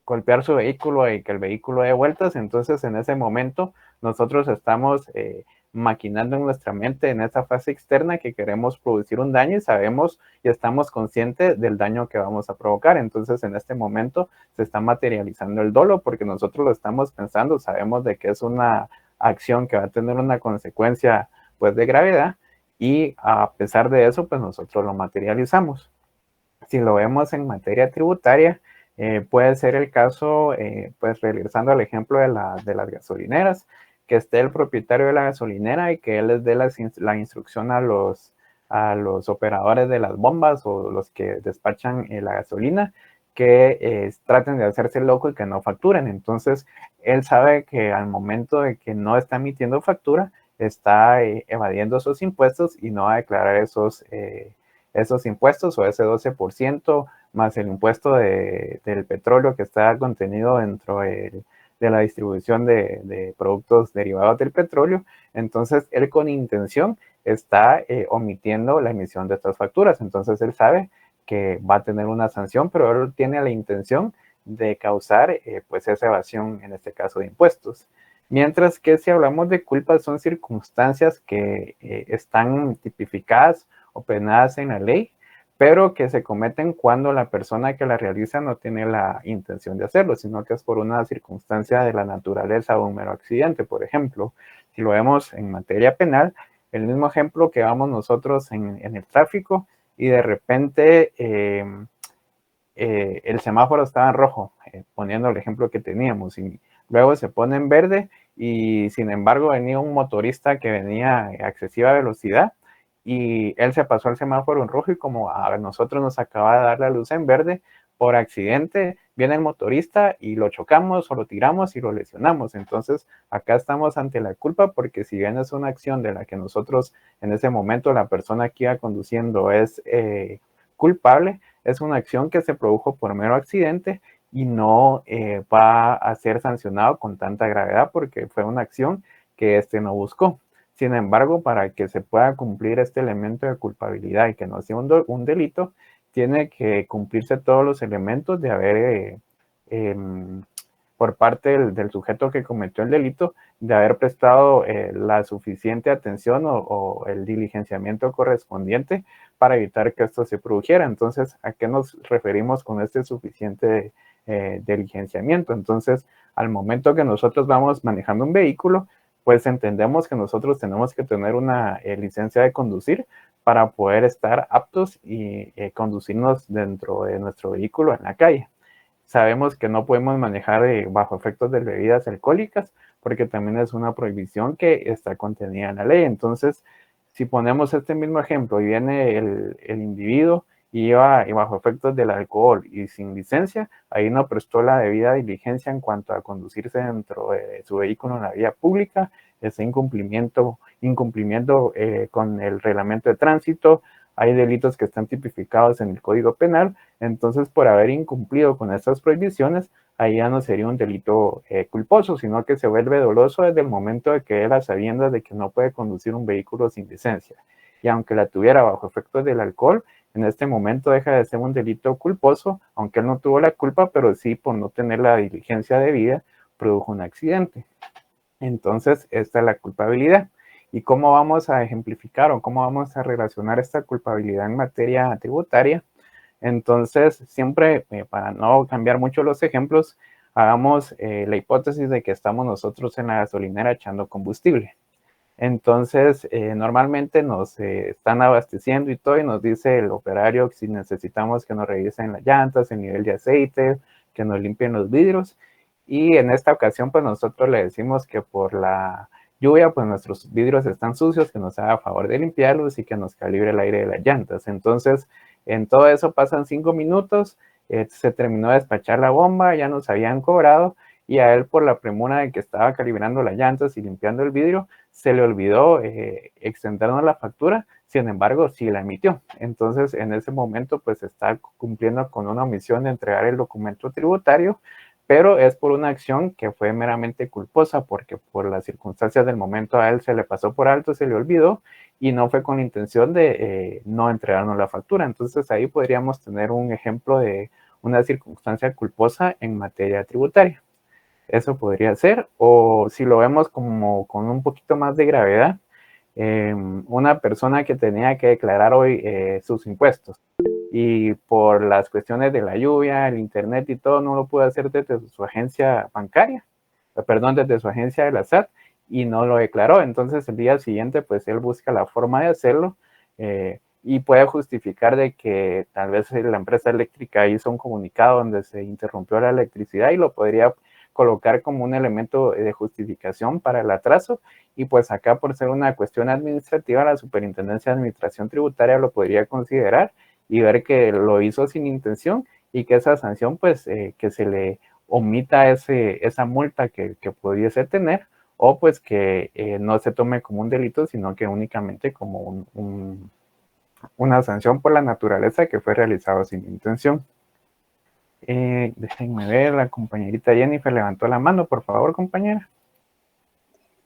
golpear su vehículo y que el vehículo dé vueltas, entonces en ese momento nosotros estamos maquinando en nuestra mente, en esa fase externa, que queremos producir un daño y sabemos y estamos conscientes del daño que vamos a provocar. Entonces en este momento se está materializando el dolo porque nosotros lo estamos pensando, sabemos de que es una acción que va a tener una consecuencia pues de gravedad, y a pesar de eso pues nosotros lo materializamos. Si lo vemos en materia tributaria, puede ser el caso, pues regresando al ejemplo de las gasolineras, que esté el propietario de la gasolinera y que él les dé la instrucción a los operadores de las bombas o los que despachan la gasolina, que traten de hacerse loco y que no facturen. Entonces, él sabe que al momento de que no está emitiendo factura, está evadiendo esos impuestos y no va a declarar esos impuestos, o ese 12% más el impuesto del petróleo que está contenido dentro de la distribución de productos derivados del petróleo. Entonces, él con intención está omitiendo la emisión de estas facturas. Entonces, él sabe que va a tener una sanción, pero él tiene la intención de causar pues esa evasión, en este caso de impuestos. Mientras que si hablamos de culpas, son circunstancias que están tipificadas o penadas en la ley, pero que se cometen cuando la persona que la realiza no tiene la intención de hacerlo, sino que es por una circunstancia de la naturaleza o un mero accidente. Por ejemplo, si lo vemos en materia penal, el mismo ejemplo que vamos nosotros en el tráfico, y de repente el semáforo estaba en rojo, poniendo el ejemplo que teníamos, y luego se pone en verde, y sin embargo venía un motorista que venía a excesiva velocidad, y él se pasó el semáforo en rojo, y como a nosotros nos acaba de dar la luz en verde, por accidente viene el motorista y lo chocamos o lo tiramos y lo lesionamos. Entonces acá estamos ante la culpa, porque si bien es una acción de la que nosotros en ese momento, la persona que iba conduciendo es culpable, es una acción que se produjo por mero accidente y no va a ser sancionado con tanta gravedad porque fue una acción que no buscó. Sin embargo, para que se pueda cumplir este elemento de culpabilidad y que no sea un delito, tiene que cumplirse todos los elementos de haber, por parte del sujeto que cometió el delito, de haber prestado la suficiente atención o el diligenciamiento correspondiente para evitar que esto se produjera. Entonces, ¿a qué nos referimos con este suficiente diligenciamiento? Entonces, al momento que nosotros vamos manejando un vehículo, pues entendemos que nosotros tenemos que tener una licencia de conducir para poder estar aptos y conducirnos dentro de nuestro vehículo en la calle. sabemos que no podemos manejar bajo efectos de bebidas alcohólicas, porque también es una prohibición que está contenida en la ley. Entonces, si ponemos este mismo ejemplo y viene el individuo y iba bajo efectos del alcohol y sin licencia, ahí no prestó la debida diligencia en cuanto a conducirse dentro de su vehículo en la vía pública, ese incumplimiento con el reglamento de tránsito. Hay delitos que están tipificados en el Código Penal, entonces por haber incumplido con estas prohibiciones, ahí ya no sería un delito culposo, sino que se vuelve doloso desde el momento de que él, a sabiendas de que no puede conducir un vehículo sin licencia. Y aunque la tuviera bajo efectos del alcohol, en este momento deja de ser un delito culposo, aunque él no tuvo la culpa, pero sí por no tener la diligencia debida, produjo un accidente. Entonces, esta es la culpabilidad. ¿Y cómo vamos a ejemplificar o cómo vamos a relacionar esta culpabilidad en materia tributaria? Entonces, siempre, para no cambiar mucho los ejemplos, hagamos la hipótesis de que estamos nosotros en la gasolinera echando combustible. Entonces, normalmente nos están abasteciendo y todo, y nos dice el operario si necesitamos que nos revisen las llantas, el nivel de aceite, que nos limpien los vidrios. Y en esta ocasión, pues nosotros le decimos que por la lluvia, pues nuestros vidrios están sucios, que nos haga favor de limpiarlos y que nos calibre el aire de las llantas. Entonces, en todo eso pasan 5 minutos, se terminó de despachar la bomba, ya nos habían cobrado, y a él, por la premura de que estaba calibrando las llantas y limpiando el vidrio, se le olvidó extendernos la factura. Sin embargo, sí la emitió. Entonces, en ese momento, pues está cumpliendo con una omisión de entregar el documento tributario, pero es por una acción que fue meramente culposa, porque por las circunstancias del momento a él se le pasó por alto, se le olvidó, y no fue con la intención de no entregarnos la factura. Entonces, ahí podríamos tener un ejemplo de una circunstancia culposa en materia tributaria. Eso podría ser, o si lo vemos como con un poquito más de gravedad, una persona que tenía que declarar hoy sus impuestos, y por las cuestiones de la lluvia, el internet y todo, no lo pudo hacer desde su agencia bancaria, perdón, desde su agencia de la SAT, y no lo declaró. Entonces, el día siguiente, pues él busca la forma de hacerlo, y puede justificar de que tal vez la empresa eléctrica hizo un comunicado donde se interrumpió la electricidad, y lo podría colocar como un elemento de justificación para el atraso. Y pues acá, por ser una cuestión administrativa, la Superintendencia de Administración Tributaria lo podría considerar y ver que lo hizo sin intención, y que esa sanción, pues, que se le omita esa multa que pudiese tener, o pues que no se tome como un delito, sino que únicamente como una sanción por la naturaleza que fue realizado sin intención. Déjenme ver, la compañerita Jennifer levantó la mano, por favor, compañera.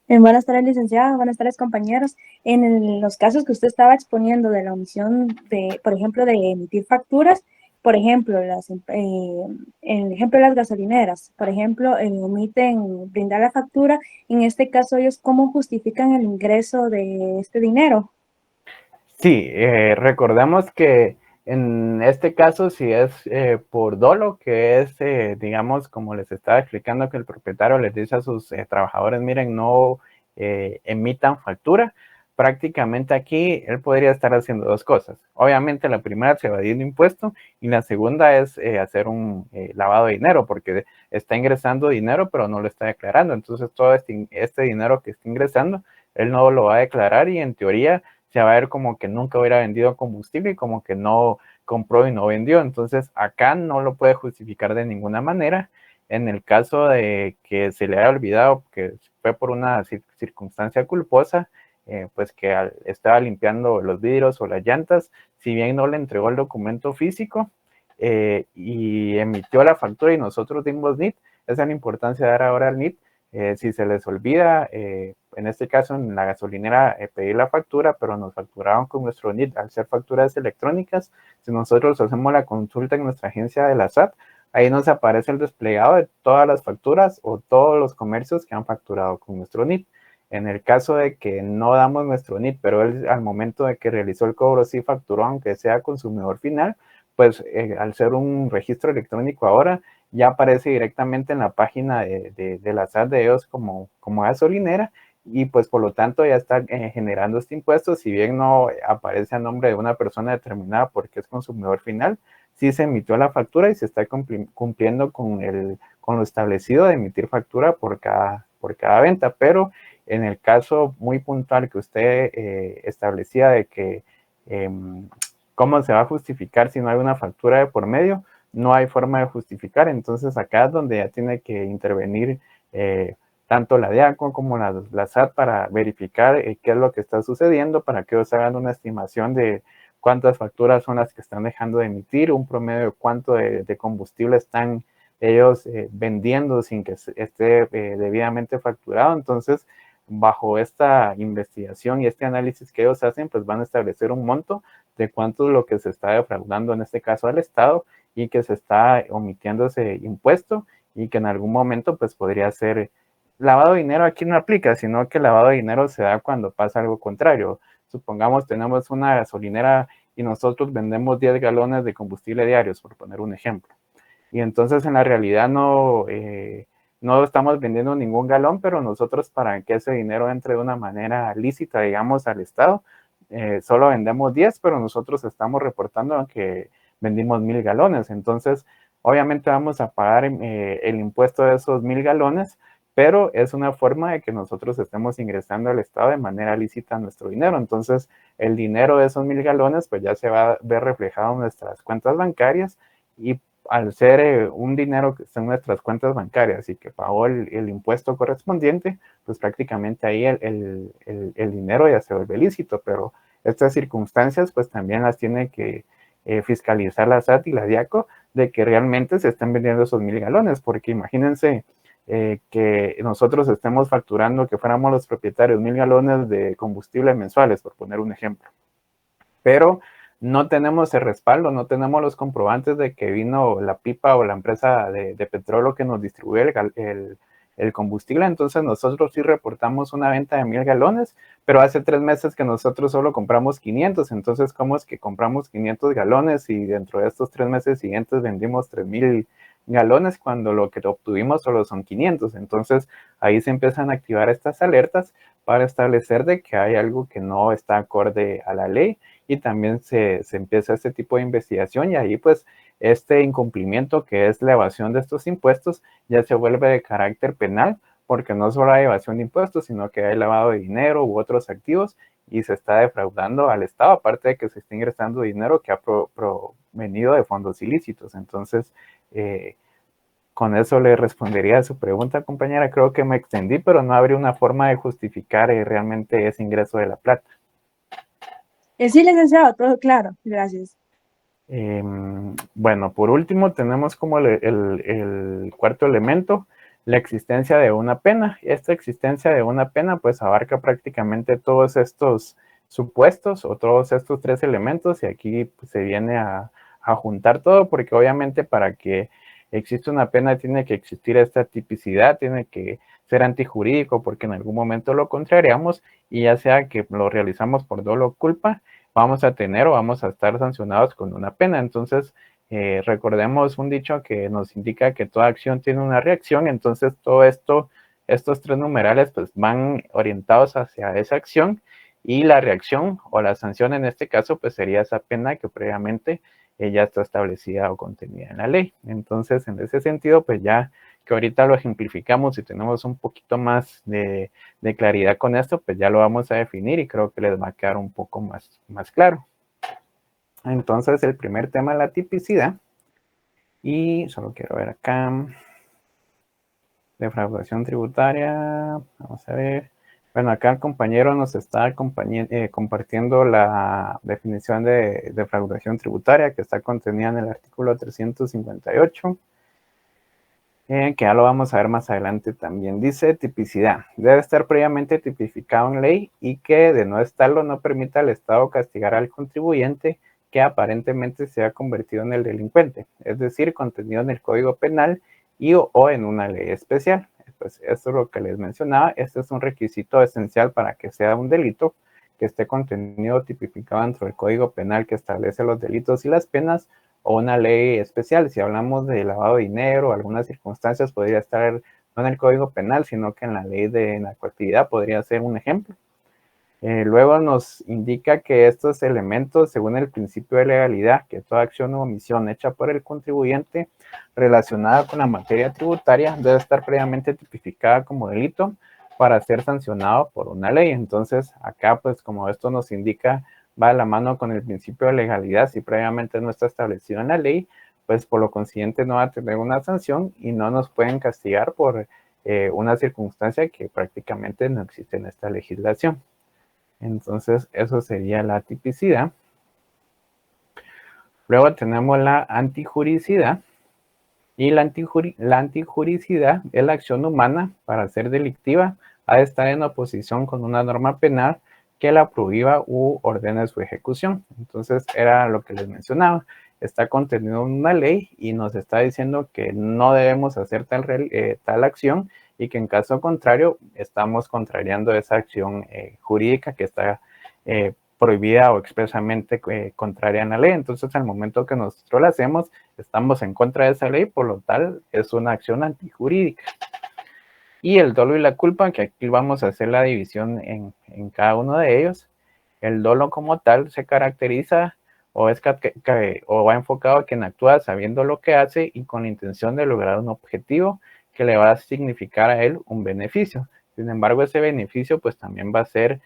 Buenas tardes, licenciada. Buenas tardes, compañeros. En los casos que usted estaba exponiendo de la omisión de, por ejemplo, de emitir facturas, por ejemplo, el ejemplo de las gasolineras, por ejemplo, omiten brindar la factura. En este caso, ellos, ¿cómo justifican el ingreso de este dinero? Sí, recordemos que en este caso, si es por dolo, que es, digamos, como les estaba explicando, que el propietario les dice a sus trabajadores, miren, no emitan factura, prácticamente aquí él podría estar haciendo dos cosas. Obviamente la primera es evadir un impuesto, y la segunda es hacer un lavado de dinero, porque está ingresando dinero pero no lo está declarando. Entonces todo este dinero que está ingresando, él no lo va a declarar, y en teoría se va a ver como que nunca hubiera vendido combustible y como que no compró y no vendió. Entonces acá no lo puede justificar de ninguna manera. En el caso de que se le haya olvidado que fue por una circunstancia culposa, pues que estaba limpiando los vidrios o las llantas, si bien no le entregó el documento físico y emitió la factura y nosotros dimos NIT, esa es la importancia de dar ahora el NIT. Si se les olvida, en este caso en la gasolinera, pedir la factura, pero nos facturaron con nuestro NIT al ser facturas electrónicas, si nosotros hacemos la consulta en nuestra agencia de la SAT, ahí nos aparece el desplegado de todas las facturas o todos los comercios que han facturado con nuestro NIT. En el caso de que no damos nuestro NIT, pero él al momento de que realizó el cobro sí facturó, aunque sea consumidor final, pues al ser un registro electrónico ahora, ya aparece directamente en la página de la SAT de ellos como gasolinera, y pues por lo tanto ya está generando este impuesto. Si bien no aparece a nombre de una persona determinada porque es consumidor final, sí se emitió la factura y se está cumpliendo con lo establecido de emitir factura por cada venta, pero en el caso muy puntual que usted establecía de que cómo se va a justificar si no hay una factura de por medio, no hay forma de justificar. Entonces acá es donde ya tiene que intervenir tanto la DIACO como la SAT para verificar qué es lo que está sucediendo, para que ellos hagan una estimación de cuántas facturas son las que están dejando de emitir, un promedio de cuánto de combustible están ellos vendiendo sin que esté debidamente facturado. Entonces, bajo esta investigación y este análisis que ellos hacen, pues van a establecer un monto de cuánto es lo que se está defraudando, en este caso al Estado, y que se está omitiendo ese impuesto y que en algún momento pues podría ser lavado de dinero. Aquí no aplica, sino que el lavado de dinero se da cuando pasa algo contrario. Supongamos tenemos una gasolinera y nosotros vendemos 10 galones de combustible diarios, por poner un ejemplo. Y entonces en la realidad no estamos vendiendo ningún galón, pero nosotros para que ese dinero entre de una manera lícita, digamos, al Estado, solo vendemos 10, pero nosotros estamos reportando que vendimos 1000 galones. Entonces, obviamente vamos a pagar el impuesto de esos 1000 galones, pero es una forma de que nosotros estemos ingresando al Estado de manera lícita nuestro dinero. Entonces, el dinero de esos 1000 galones, pues ya se va a ver reflejado en nuestras cuentas bancarias, y al ser un dinero que está en nuestras cuentas bancarias y que pagó el impuesto correspondiente, pues prácticamente ahí el dinero ya se vuelve lícito. Pero estas circunstancias pues también las tiene que fiscalizar la SAT y la DIACO, de que realmente se estén vendiendo esos 1000 galones, porque imagínense que nosotros estemos facturando, que fuéramos los propietarios 1000 galones de combustible mensuales, por poner un ejemplo, pero no tenemos el respaldo, no tenemos los comprobantes de que vino la pipa o la empresa de petróleo que nos distribuye el combustible. Entonces nosotros sí reportamos una venta de 1000 galones, pero hace 3 meses que nosotros solo compramos 500. Entonces, ¿cómo es que compramos 500 galones y dentro de estos 3 meses siguientes vendimos 3000 galones cuando lo que obtuvimos solo son 500? Entonces ahí se empiezan a activar estas alertas para establecer de que hay algo que no está acorde a la ley, y también se empieza este tipo de investigación, y ahí pues este incumplimiento, que es la evasión de estos impuestos, ya se vuelve de carácter penal, porque no solo hay evasión de impuestos, sino que hay lavado de dinero u otros activos, y se está defraudando al Estado, aparte de que se está ingresando dinero que ha provenido de fondos ilícitos. Entonces, con eso le respondería a su pregunta, compañera. Creo que me extendí, pero no habría una forma de justificar realmente ese ingreso de la plata. Sí, licenciado, todo claro, gracias. Bueno, por último tenemos como el cuarto elemento, la existencia de una pena. Esta existencia de una pena pues abarca prácticamente todos estos supuestos o todos estos 3 elementos, y aquí pues, se viene a juntar todo, porque obviamente para que existe una pena tiene que existir esta tipicidad, tiene que ser antijurídico, porque en algún momento lo contrariamos, y ya sea que lo realizamos por dolo o culpa, vamos a tener o vamos a estar sancionados con una pena. Entonces, recordemos un dicho que nos indica que toda acción tiene una reacción. Entonces, todo esto, estos 3 numerales, pues van orientados hacia esa acción, y la reacción o la sanción en este caso, pues sería esa pena que previamente ya está establecida o contenida en la ley. Entonces, en ese sentido, pues ya que ahorita lo ejemplificamos y tenemos un poquito más de claridad con esto, pues ya lo vamos a definir y creo que les va a quedar un poco más claro. Entonces, el primer tema es la tipicidad, y solo quiero ver acá, defraudación tributaria, vamos a ver. Bueno, acá el compañero nos está compartiendo la definición de defraudación tributaria que está contenida en el artículo 358. Que ya lo vamos a ver más adelante también. Dice tipicidad. Debe estar previamente tipificado en ley, y que de no estarlo no permita al Estado castigar al contribuyente que aparentemente se ha convertido en el delincuente, es decir, contenido en el Código Penal o en una ley especial. Pues esto es lo que les mencionaba. Este es un requisito esencial para que sea un delito, que esté contenido tipificado dentro del Código Penal que establece los delitos y las penas, o una ley especial. Si hablamos de lavado de dinero, algunas circunstancias podría estar no en el Código Penal, sino que en la ley de narcoactividad podría ser un ejemplo. Luego nos indica que estos elementos, según el principio de legalidad, que toda acción o omisión hecha por el contribuyente relacionada con la materia tributaria debe estar previamente tipificada como delito para ser sancionado por una ley. Entonces, acá, pues, como esto nos indica, va de la mano con el principio de legalidad. Si previamente no está establecido en la ley, pues, por lo consiguiente, no va a tener una sanción y no nos pueden castigar por una circunstancia que prácticamente no existe en esta legislación. Entonces, eso sería la tipicidad. Luego tenemos la antijuricidad. Y la antijuricidad es la acción humana para ser delictiva, ha de estar en oposición con una norma penal que la prohíba u ordene su ejecución. Entonces, era lo que les mencionaba. Está contenido en una ley y nos está diciendo que no debemos hacer tal acción y que en caso contrario estamos contrariando esa acción jurídica que está prohibida o expresamente contraria a la ley. Entonces, al momento que nosotros la hacemos, estamos en contra de esa ley, por lo tal, es una acción antijurídica. Y el dolo y la culpa, que aquí vamos a hacer la división en cada uno de ellos. El dolo como tal se caracteriza o va enfocado a quien actúa sabiendo lo que hace y con la intención de lograr un objetivo que le va a significar a él un beneficio. Sin embargo, ese beneficio pues también va a ser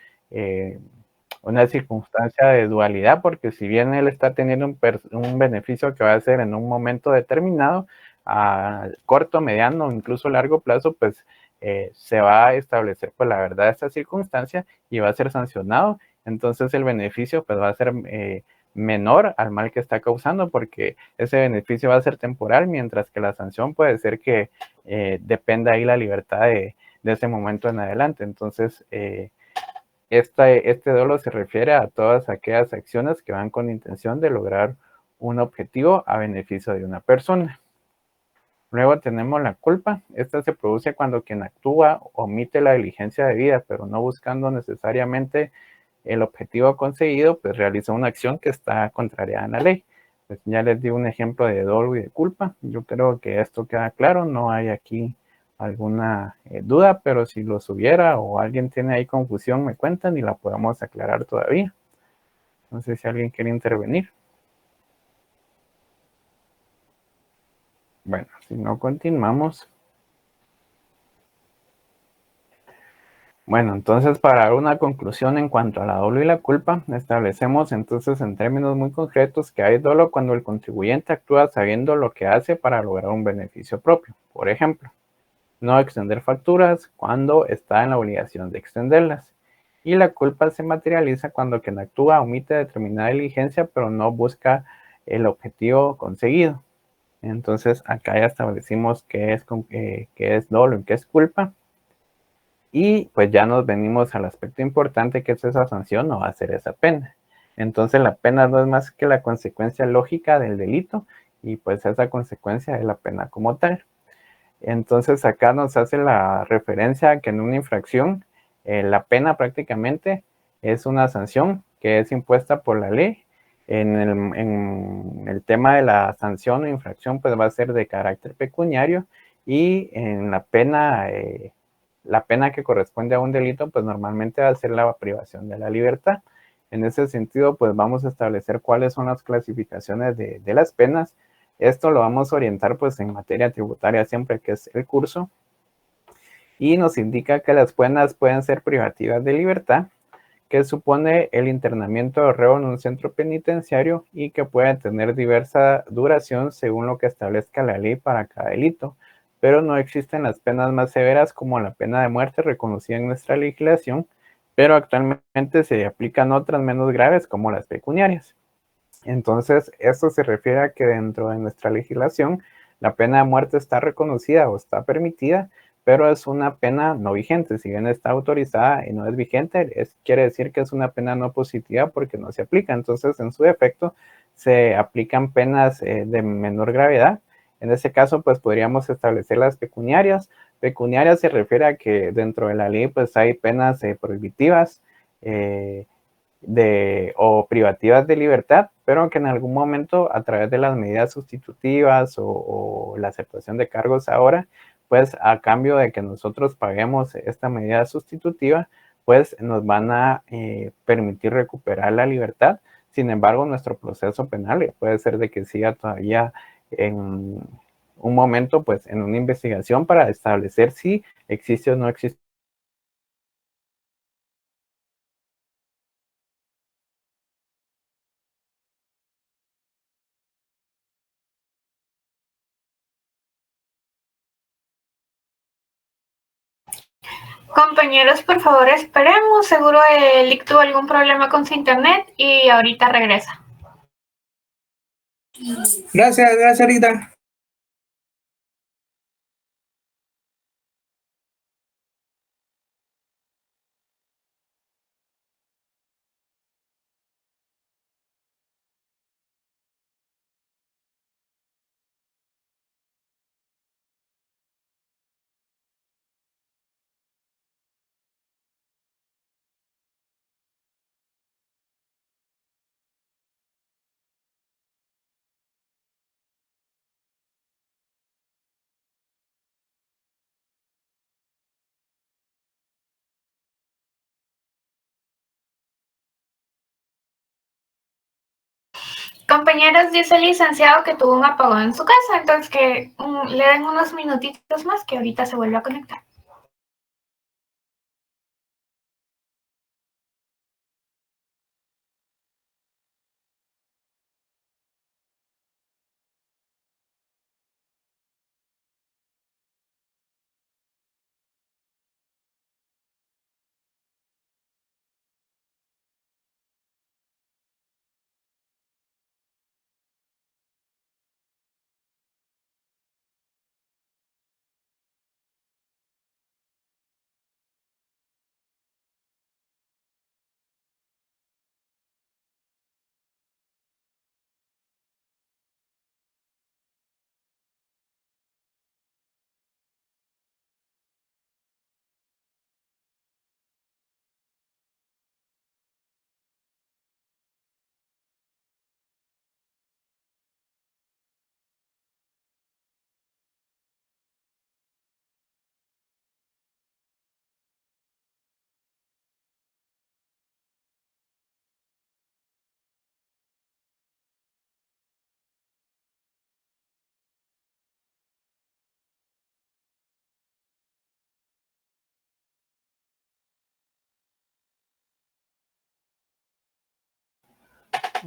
una circunstancia de dualidad, porque si bien él está teniendo un beneficio que va a ser en un momento determinado, a corto, mediano, incluso largo plazo, pues se va a establecer pues la verdad de esta circunstancia y va a ser sancionado. Entonces el beneficio pues va a ser menor al mal que está causando, porque ese beneficio va a ser temporal, mientras que la sanción puede ser que dependa ahí la libertad de ese momento en adelante. Entonces este dolo se refiere a todas aquellas acciones que van con intención de lograr un objetivo a beneficio de una persona. Luego tenemos la culpa. Esta se produce cuando quien actúa omite la diligencia debida, pero no buscando necesariamente el objetivo conseguido, pues realiza una acción que está contraria a la ley. Pues ya les di un ejemplo de dolo y de culpa. Yo creo que esto queda claro, no hay aquí alguna duda, pero si los hubiera o alguien tiene ahí confusión, me cuentan y la podemos aclarar todavía. No sé si alguien quiere intervenir. Bueno, si no, continuamos. Bueno, entonces para dar una conclusión en cuanto a la dolo y la culpa, establecemos entonces en términos muy concretos que hay dolo cuando el contribuyente actúa sabiendo lo que hace para lograr un beneficio propio. Por ejemplo, no extender facturas cuando está en la obligación de extenderlas. Y la culpa se materializa cuando quien actúa omite determinada diligencia, pero no busca el objetivo conseguido. Entonces, acá ya establecimos qué es dolo y qué es culpa. Y pues ya nos venimos al aspecto importante, que es esa sanción, no va a ser esa pena. Entonces, la pena no es más que la consecuencia lógica del delito y pues esa consecuencia es la pena como tal. Entonces acá nos hace la referencia a que en una infracción la pena prácticamente es una sanción que es impuesta por la ley. En el tema de la sanción o infracción pues va a ser de carácter pecuniario y en la pena que corresponde a un delito pues normalmente va a ser la privación de la libertad. En ese sentido pues vamos a establecer cuáles son las clasificaciones de las penas. Esto lo vamos a orientar pues en materia tributaria siempre que es el curso. Y nos indica que las penas pueden ser privativas de libertad, que supone el internamiento de reo en un centro penitenciario y que puede tener diversa duración según lo que establezca la ley para cada delito. Pero no existen las penas más severas como la pena de muerte reconocida en nuestra legislación, pero actualmente se aplican otras menos graves como las pecuniarias. Entonces, esto se refiere a que dentro de nuestra legislación la pena de muerte está reconocida o está permitida, pero es una pena no vigente. Si bien está autorizada y no es vigente, quiere decir que es una pena no positiva porque no se aplica. Entonces, en su defecto, se aplican penas de menor gravedad. En ese caso, pues podríamos establecer las pecuniarias. Pecuniarias se refiere a que dentro de la ley, pues hay penas prohibitivas, o privativas de libertad, pero que en algún momento a través de las medidas sustitutivas o la aceptación de cargos ahora, pues a cambio de que nosotros paguemos esta medida sustitutiva, pues nos van a permitir recuperar la libertad. Sin embargo, nuestro proceso penal puede ser de que siga todavía en un momento, pues, en una investigación para establecer si existe o no existe. Compañeros, por favor, esperemos. Seguro Lick tuvo algún problema con su internet y ahorita regresa. Gracias, Rita. Compañeros, dice el licenciado que tuvo un apagón en su casa, entonces que le den unos minutitos más que ahorita se vuelve a conectar.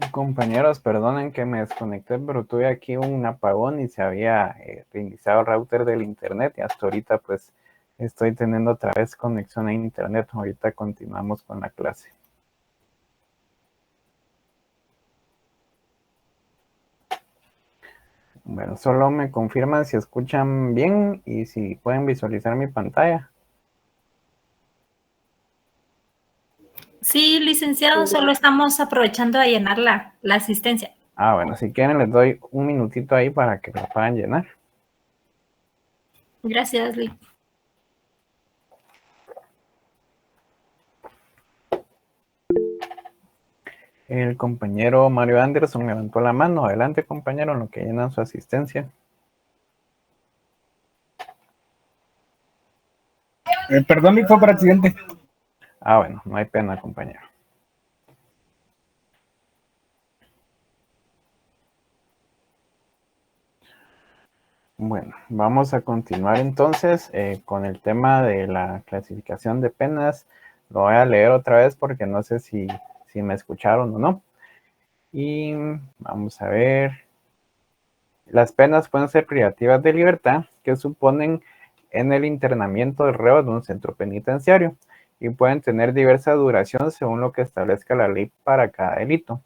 Compañeros, perdonen que me desconecté, pero tuve aquí un apagón y se había reiniciado el router del internet y hasta ahorita pues estoy teniendo otra vez conexión a internet. Ahorita continuamos con la clase. Bueno, solo me confirman si escuchan bien y si pueden visualizar mi pantalla. Sí, licenciado, solo estamos aprovechando a llenar la asistencia. Ah, bueno, si quieren les doy un minutito ahí para que lo puedan llenar. Gracias, Lick. El compañero Mario Anderson levantó la mano. Adelante, compañero, en lo que llenan su asistencia. Perdón, Lick, fue por accidente. Ah, bueno, no hay pena, compañero. Bueno, vamos a continuar entonces con el tema de la clasificación de penas. Lo voy a leer otra vez porque no sé si me escucharon o no. Y vamos a ver. Las penas pueden ser privativas de libertad, que suponen en el internamiento del reo en un centro penitenciario, y pueden tener diversa duración según lo que establezca la ley para cada delito.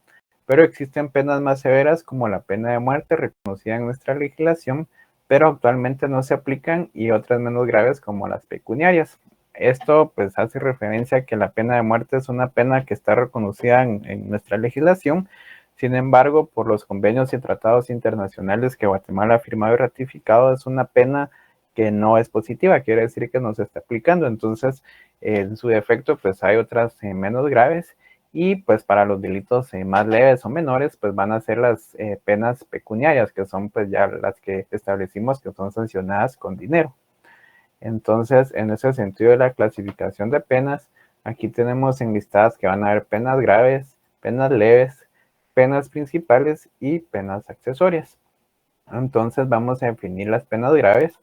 Pero existen penas más severas como la pena de muerte reconocida en nuestra legislación, pero actualmente no se aplican, y otras menos graves como las pecuniarias. Esto pues hace referencia a que la pena de muerte es una pena que está reconocida en nuestra legislación. Sin embargo, por los convenios y tratados internacionales que Guatemala ha firmado y ratificado, es una pena que no es positiva, quiere decir que no se está aplicando. Entonces, en su defecto, pues hay otras menos graves, y pues para los delitos más leves o menores, pues van a ser las penas pecuniarias, que son pues ya las que establecimos que son sancionadas con dinero. Entonces, en ese sentido de la clasificación de penas, Aquí tenemos enlistadas que van a haber penas graves, penas leves, penas principales y penas accesorias. Entonces vamos a definir las penas graves,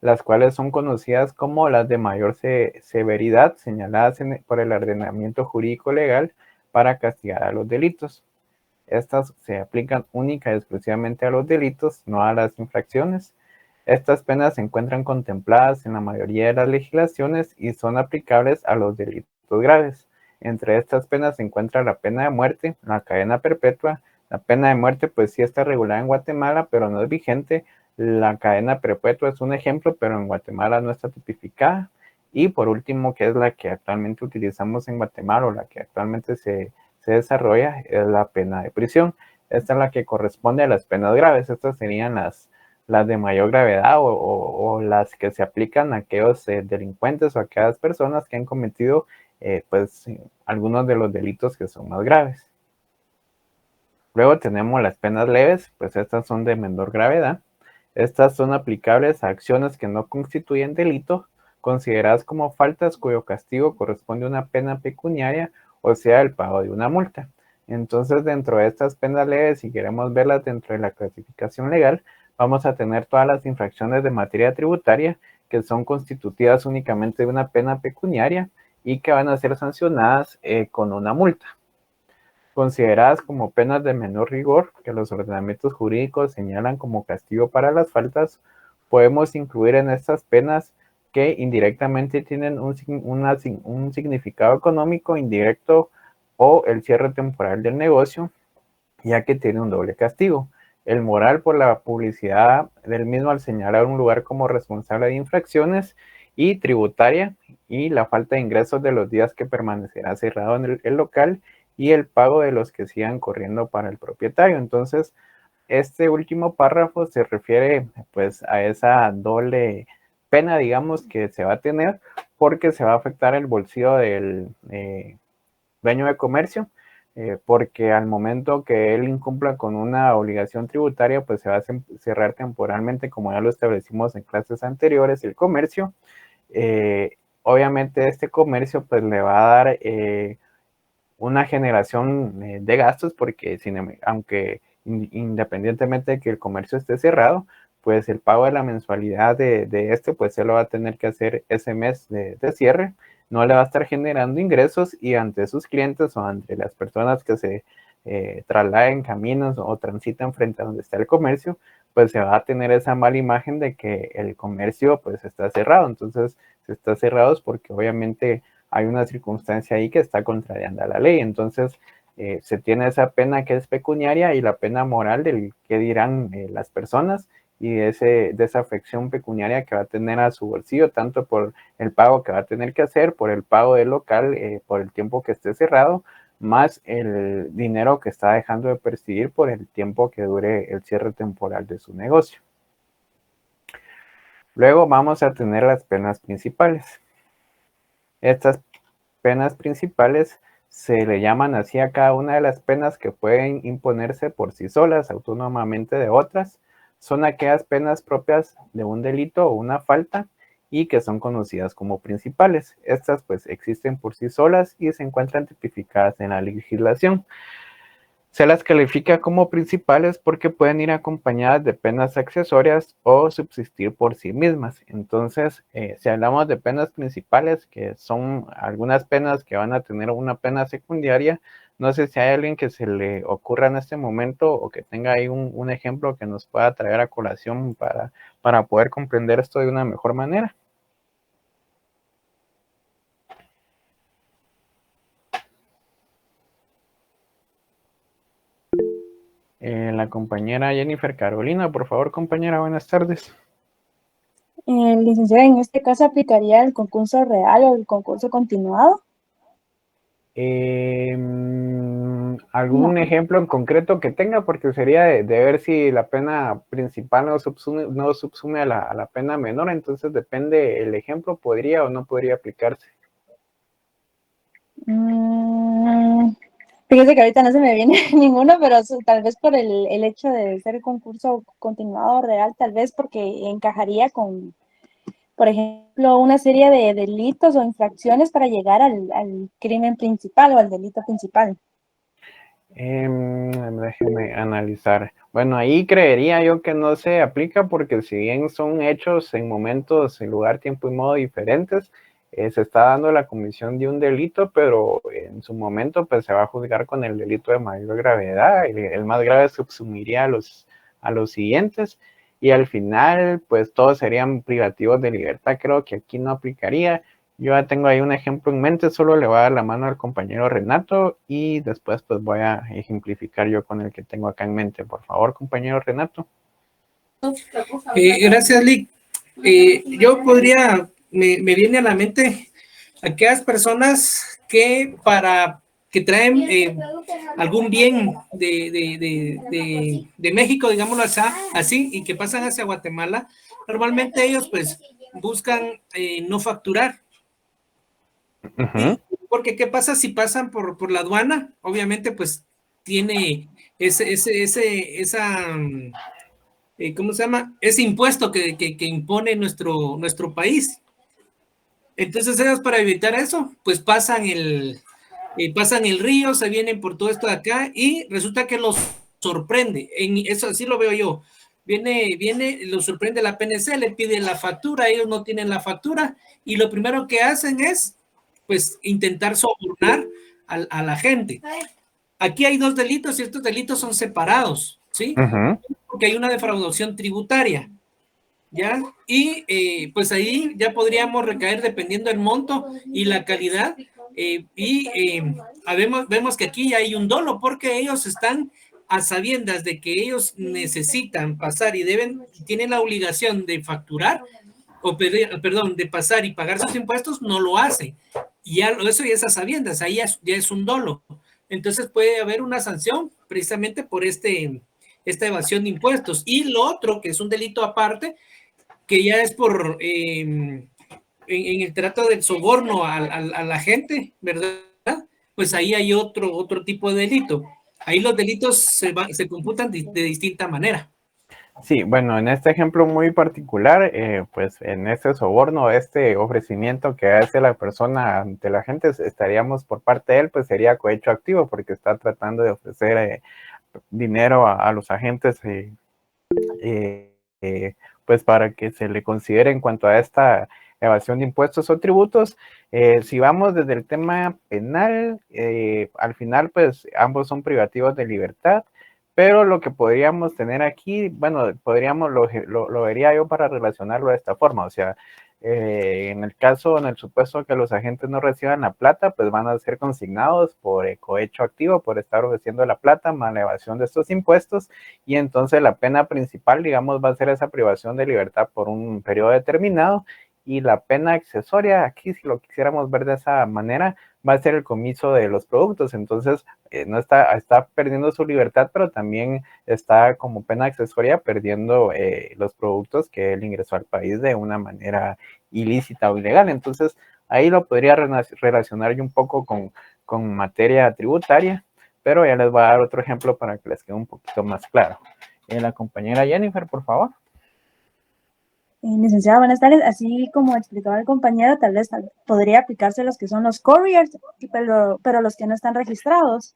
las cuales son conocidas como las de mayor severidad señaladas por el ordenamiento jurídico legal para castigar a los delitos. Estas se aplican única y exclusivamente a los delitos, no a las infracciones. Estas penas se encuentran contempladas en la mayoría de las legislaciones y son aplicables a los delitos graves. Entre estas penas se encuentra la pena de muerte, la cadena perpetua. La pena de muerte pues sí está regulada en Guatemala, pero no es vigente. La cadena perpetua es un ejemplo, pero en Guatemala no está tipificada. Y por último, que es la que actualmente utilizamos en Guatemala o la que actualmente se desarrolla, es la pena de prisión. Esta es la que corresponde a las penas graves. Estas serían las de mayor gravedad o las que se aplican a aquellos delincuentes o a aquellas personas que han cometido algunos de los delitos que son más graves. Luego tenemos las penas leves, pues estas son de menor gravedad. Estas son aplicables a acciones que no constituyen delito, consideradas como faltas cuyo castigo corresponde a una pena pecuniaria, o sea, el pago de una multa. Entonces, dentro de estas penas leves, si queremos verlas dentro de la clasificación legal, vamos a tener todas las infracciones de materia tributaria que son constitutivas únicamente de una pena pecuniaria y que van a ser sancionadas con una multa. Consideradas como penas de menor rigor, que los ordenamientos jurídicos señalan como castigo para las faltas, podemos incluir en estas penas que indirectamente tienen un significado económico indirecto o el cierre temporal del negocio, ya que tiene un doble castigo. El moral por la publicidad del mismo al señalar un lugar como responsable de infracciones, y tributaria y la falta de ingresos de los días que permanecerá cerrado en el local y el pago de los que sigan corriendo para el propietario. Entonces, este último párrafo se refiere pues a esa doble pena, digamos, que se va a tener porque se va a afectar el bolsillo del dueño de comercio, porque al momento que él incumpla con una obligación tributaria, pues se va a cerrar temporalmente, como ya lo establecimos en clases anteriores, el comercio. Obviamente este comercio pues le va a dar una generación de gastos, porque aunque independientemente de que el comercio esté cerrado, pues el pago de la mensualidad de este, pues se lo va a tener que hacer ese mes de cierre, no le va a estar generando ingresos y ante sus clientes o ante las personas que se trasladen caminos o transitan frente a donde está el comercio, pues se va a tener esa mala imagen de que el comercio pues está cerrado. Entonces, si está cerrado es porque obviamente hay una circunstancia ahí que está contrariando a la ley. Entonces, se tiene esa pena que es pecuniaria y la pena moral del que dirán las personas y de esa afección pecuniaria que va a tener a su bolsillo, tanto por el pago que va a tener que hacer, por el pago del local, por el tiempo que esté cerrado, más el dinero que está dejando de percibir por el tiempo que dure el cierre temporal de su negocio. Luego vamos a tener las penas principales. Estas penas principales se le llaman así a cada una de las penas que pueden imponerse por sí solas, autónomamente de otras. Son aquellas penas propias de un delito o una falta y que son conocidas como principales. Estas pues existen por sí solas y se encuentran tipificadas en la legislación. Se las califica como principales porque pueden ir acompañadas de penas accesorias o subsistir por sí mismas. Entonces, si hablamos de penas principales, que son algunas penas que van a tener una pena secundaria, no sé si hay alguien que se le ocurra en este momento o que tenga ahí un ejemplo que nos pueda traer a colación para poder comprender esto de una mejor manera. La compañera Jennifer Carolina, por favor, compañera, buenas tardes. Licenciada, en este caso aplicaría el concurso real o el concurso continuado. ¿Algún ejemplo en concreto que tenga? Porque sería de ver si la pena principal no subsume a la pena menor, entonces depende el ejemplo, podría o no podría aplicarse. Fíjese que ahorita no se me viene ninguno, pero tal vez por el hecho de ser concurso continuado real, tal vez porque encajaría con por ejemplo, una serie de delitos o infracciones para llegar al crimen principal o al delito principal. Déjeme analizar. Bueno, ahí creería yo que no se aplica porque si bien son hechos en momentos, en lugar, tiempo y modo diferentes, se está dando la comisión de un delito, pero en su momento pues se va a juzgar con el delito de mayor gravedad. El más grave subsumiría a los siguientes y al final pues todos serían privativos de libertad. Creo que aquí no aplicaría. Yo ya tengo ahí un ejemplo en mente, solo le voy a dar la mano al compañero Renato y después pues voy a ejemplificar yo con el que tengo acá en mente. Por favor, compañero Renato. Gracias, Lick. Yo podría, me viene a la mente aquellas personas que traen algún bien de México, digámoslo así, y que pasan hacia Guatemala. Normalmente ellos pues buscan no facturar. Porque ¿qué pasa si pasan por la aduana? Obviamente pues tiene ¿cómo se llama? Ese impuesto que impone nuestro país. Entonces ellos para evitar eso, pues pasan el río, se vienen por todo esto de acá y resulta que los sorprende. Eso así lo veo yo. Viene, los sorprende la PNC, le pide la factura, ellos no tienen la factura y lo primero que hacen es pues intentar sobornar a la gente. Aquí hay dos delitos y estos delitos son separados, ¿sí? Porque hay una defraudación tributaria, ¿ya? Y pues ahí ya podríamos recaer dependiendo del monto y la calidad. Vemos que aquí hay un dolo porque ellos están a sabiendas de que ellos necesitan pasar y tienen la obligación de facturar, de pasar y pagar sus impuestos, no lo hacen. Y eso ya es a sabiendas, ahí ya es un dolo. Entonces puede haber una sanción precisamente por esta evasión de impuestos. Y lo otro, que es un delito aparte, que ya es por en el trato del soborno a la gente, ¿verdad? Pues ahí hay otro tipo de delito. Ahí los delitos se computan de distinta manera. Sí, bueno, en este ejemplo muy particular, pues en este soborno, este ofrecimiento que hace la persona ante la gente, estaríamos por parte de él, pues sería cohecho activo porque está tratando de ofrecer dinero a los agentes, pues para que se le considere en cuanto a esta evasión de impuestos o tributos. Si vamos desde el tema penal, al final pues ambos son privativos de libertad. Pero lo que podríamos tener aquí, bueno, lo vería yo para relacionarlo de esta forma, o sea, en el supuesto que los agentes no reciban la plata, pues van a ser consignados por cohecho activo, por estar ofreciendo la plata, más la evasión de estos impuestos, y entonces la pena principal, digamos, va a ser esa privación de libertad por un periodo determinado, y la pena accesoria, aquí si lo quisiéramos ver de esa manera, va a ser el comiso de los productos. Entonces no está perdiendo su libertad, pero también está como pena accesoria perdiendo los productos que él ingresó al país de una manera ilícita o ilegal. Entonces ahí lo podría relacionar yo un poco con materia tributaria, pero ya les voy a dar otro ejemplo para que les quede un poquito más claro. La compañera Jennifer, por favor. Licenciada, buenas tardes. Así como explicaba el compañero, tal vez podría aplicarse los que son los couriers, pero los que no están registrados.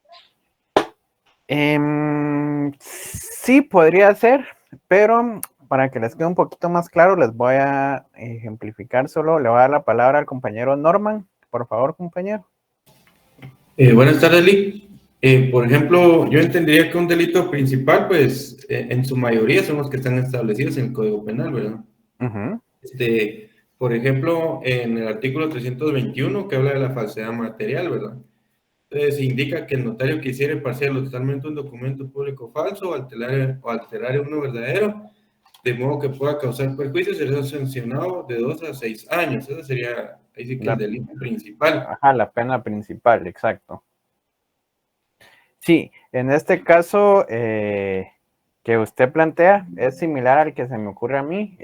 Sí, podría ser, pero para que les quede un poquito más claro, les voy a ejemplificar solo. Le voy a dar la palabra al compañero Norman. Por favor, compañero. Buenas tardes, Lick. Por ejemplo, yo entendería que un delito principal, pues, en su mayoría son los que están establecidos en el Código Penal, ¿verdad? Por ejemplo, en el artículo 321 que habla de la falsedad material, ¿verdad? Entonces indica que el notario quisiera parcial o totalmente un documento público falso o alterar uno verdadero, de modo que pueda causar perjuicio, será sancionado de 2 a 6 años. Ese sería, ahí sí que el delito principal. Ajá, la pena principal, exacto. Sí, en este caso que usted plantea es similar al que se me ocurre a mí.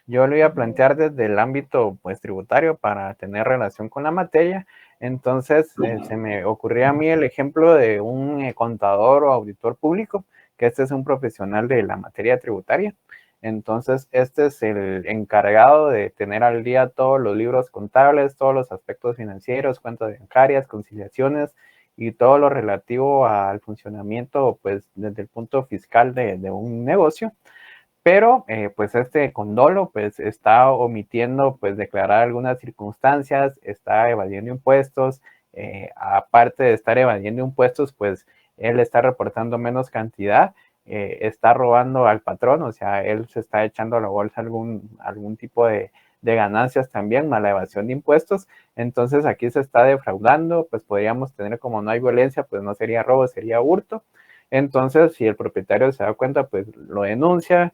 Yo lo iba a plantear desde el ámbito pues tributario para tener relación con la materia. Entonces se me ocurría a mí el ejemplo de un contador o auditor público, que este es un profesional de la materia tributaria. Entonces, este es el encargado de tener al día todos los libros contables, todos los aspectos financieros, cuentas bancarias, conciliaciones y todo lo relativo al funcionamiento, pues, desde el punto fiscal de un negocio. Pero, pues, este condolo, pues, está omitiendo, pues, declarar algunas circunstancias, está evadiendo impuestos, aparte de estar evadiendo impuestos, pues, él está reportando menos cantidad, está robando al patrón, o sea, él se está echando a la bolsa algún tipo de ganancias también, mala evasión de impuestos. Entonces, aquí se está defraudando, pues, podríamos tener, como no hay violencia, pues, no sería robo, sería hurto. Entonces, si el propietario se da cuenta, pues, lo denuncia.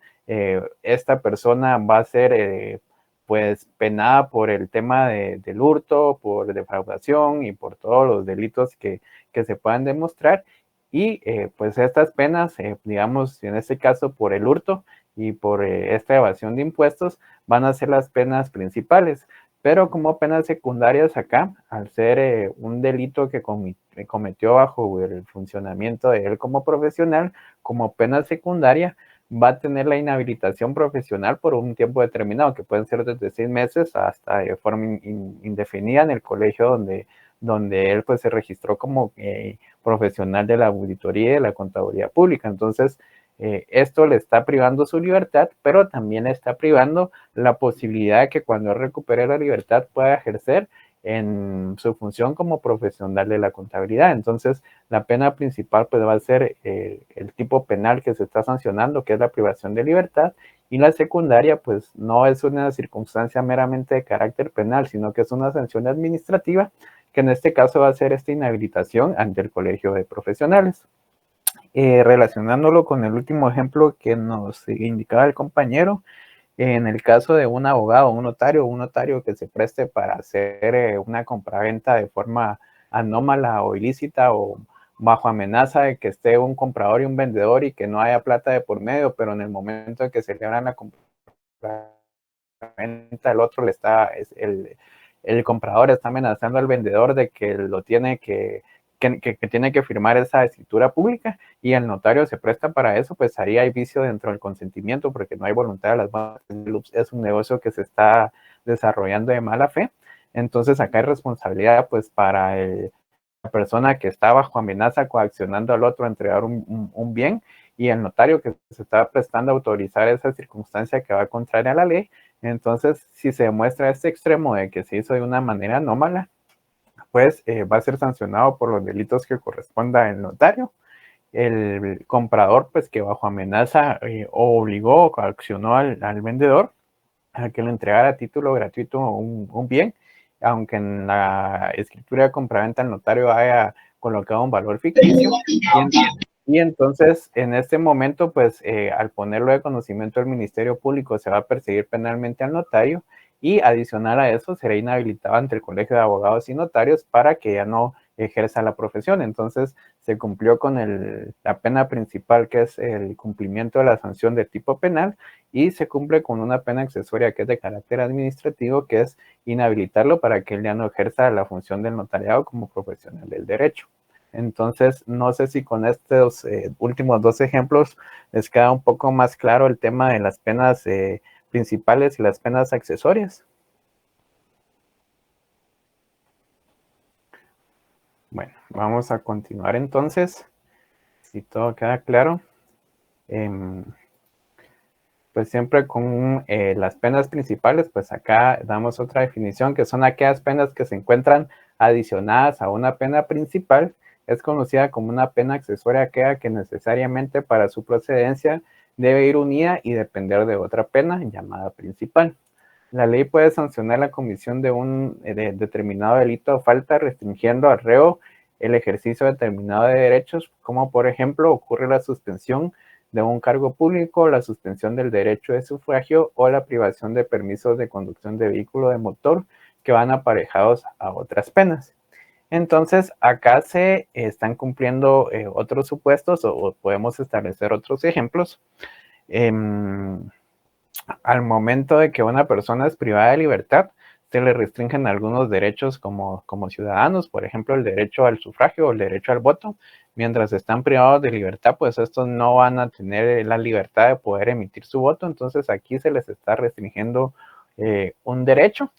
Esta persona va a ser, pues, penada por el tema del hurto, por defraudación y por todos los delitos que se puedan demostrar. Y, pues, estas penas, digamos, en este caso por el hurto y por esta evasión de impuestos, van a ser las penas principales. Pero como penas secundarias acá, al ser un delito que cometió bajo el funcionamiento de él como profesional, como pena secundaria, va a tener la inhabilitación profesional por un tiempo determinado, que pueden ser desde 6 meses hasta de forma indefinida en el colegio donde él, pues, se registró como profesional de la auditoría y de la contaduría pública. Entonces, esto le está privando su libertad, pero también le está privando la posibilidad de que cuando él recupere la libertad pueda ejercer en su función como profesional de la contabilidad. Entonces, la pena principal, pues, va a ser el tipo penal que se está sancionando, que es la privación de libertad, y la secundaria, pues, no es una circunstancia meramente de carácter penal, sino que es una sanción administrativa, que en este caso va a ser esta inhabilitación ante el Colegio de Profesionales. Relacionándolo con el último ejemplo que nos indicaba el compañero, en el caso de un abogado, un notario que se preste para hacer una compraventa de forma anómala o ilícita o bajo amenaza de que esté un comprador y un vendedor y que no haya plata de por medio, pero en el momento en que celebran la compraventa, el otro el comprador está amenazando al vendedor de que lo tiene que tiene que firmar esa escritura pública, y el notario se presta para eso, pues ahí hay vicio dentro del consentimiento, porque no hay voluntad de las partes. Es un negocio que se está desarrollando de mala fe. Entonces, acá hay responsabilidad, pues, para la persona que está bajo amenaza coaccionando al otro a entregar un bien, y el notario que se está prestando a autorizar esa circunstancia que va contraria a la ley. Entonces, si se demuestra este extremo de que se hizo de una manera anómala, pues va a ser sancionado por los delitos que corresponda al notario. El comprador, pues, que bajo amenaza obligó o coaccionó al vendedor a que le entregara a título gratuito un bien, aunque en la escritura de compraventa el notario haya colocado un valor ficticio. Y entonces, en este momento, pues, al ponerlo de conocimiento del Ministerio Público, se va a perseguir penalmente al notario, y adicional a eso, será inhabilitado ante el Colegio de Abogados y Notarios para que ya no ejerza la profesión. Entonces, se cumplió con la pena principal, que es el cumplimiento de la sanción de tipo penal, y se cumple con una pena accesoria que es de carácter administrativo, que es inhabilitarlo para que él ya no ejerza la función del notariado como profesional del derecho. Entonces, no sé si con estos últimos 2 ejemplos les queda un poco más claro el tema de las penas principales y las penas accesorias. Bueno, vamos a continuar entonces, si todo queda claro. Pues siempre con las penas principales, pues acá damos otra definición, que son aquellas penas que se encuentran adicionadas a una pena principal. Es conocida como una pena accesoria, aquella que necesariamente para su procedencia debe ir unida y depender de otra pena llamada principal. La ley puede sancionar la comisión de un determinado delito o falta, restringiendo al reo el ejercicio determinado de derechos, como por ejemplo ocurre la suspensión de un cargo público, la suspensión del derecho de sufragio o la privación de permisos de conducción de vehículo de motor, que van aparejados a otras penas. Entonces, acá se están cumpliendo otros supuestos, o podemos establecer otros ejemplos. Al momento de que una persona es privada de libertad, se les restringen algunos derechos como ciudadanos, por ejemplo, el derecho al sufragio o el derecho al voto. Mientras están privados de libertad, pues estos no van a tener la libertad de poder emitir su voto, entonces aquí se les está restringiendo un derecho.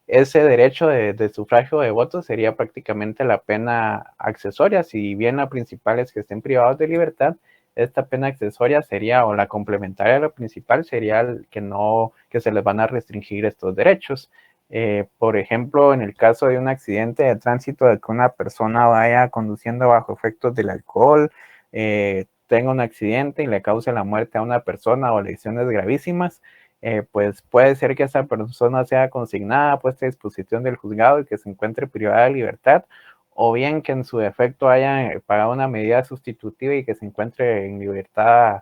Ese derecho de sufragio de voto sería prácticamente la pena accesoria. Si bien la principal es que estén privados de libertad, esta pena accesoria sería, o la complementaria a la principal, sería que se les van a restringir estos derechos. Por ejemplo, en el caso de un accidente de tránsito, de que una persona vaya conduciendo bajo efectos del alcohol, tenga un accidente y le cause la muerte a una persona o lesiones gravísimas, pues puede ser que esa persona sea consignada, puesta a disposición del juzgado y que se encuentre privada de libertad, o bien que en su defecto haya pagado una medida sustitutiva y que se encuentre en libertad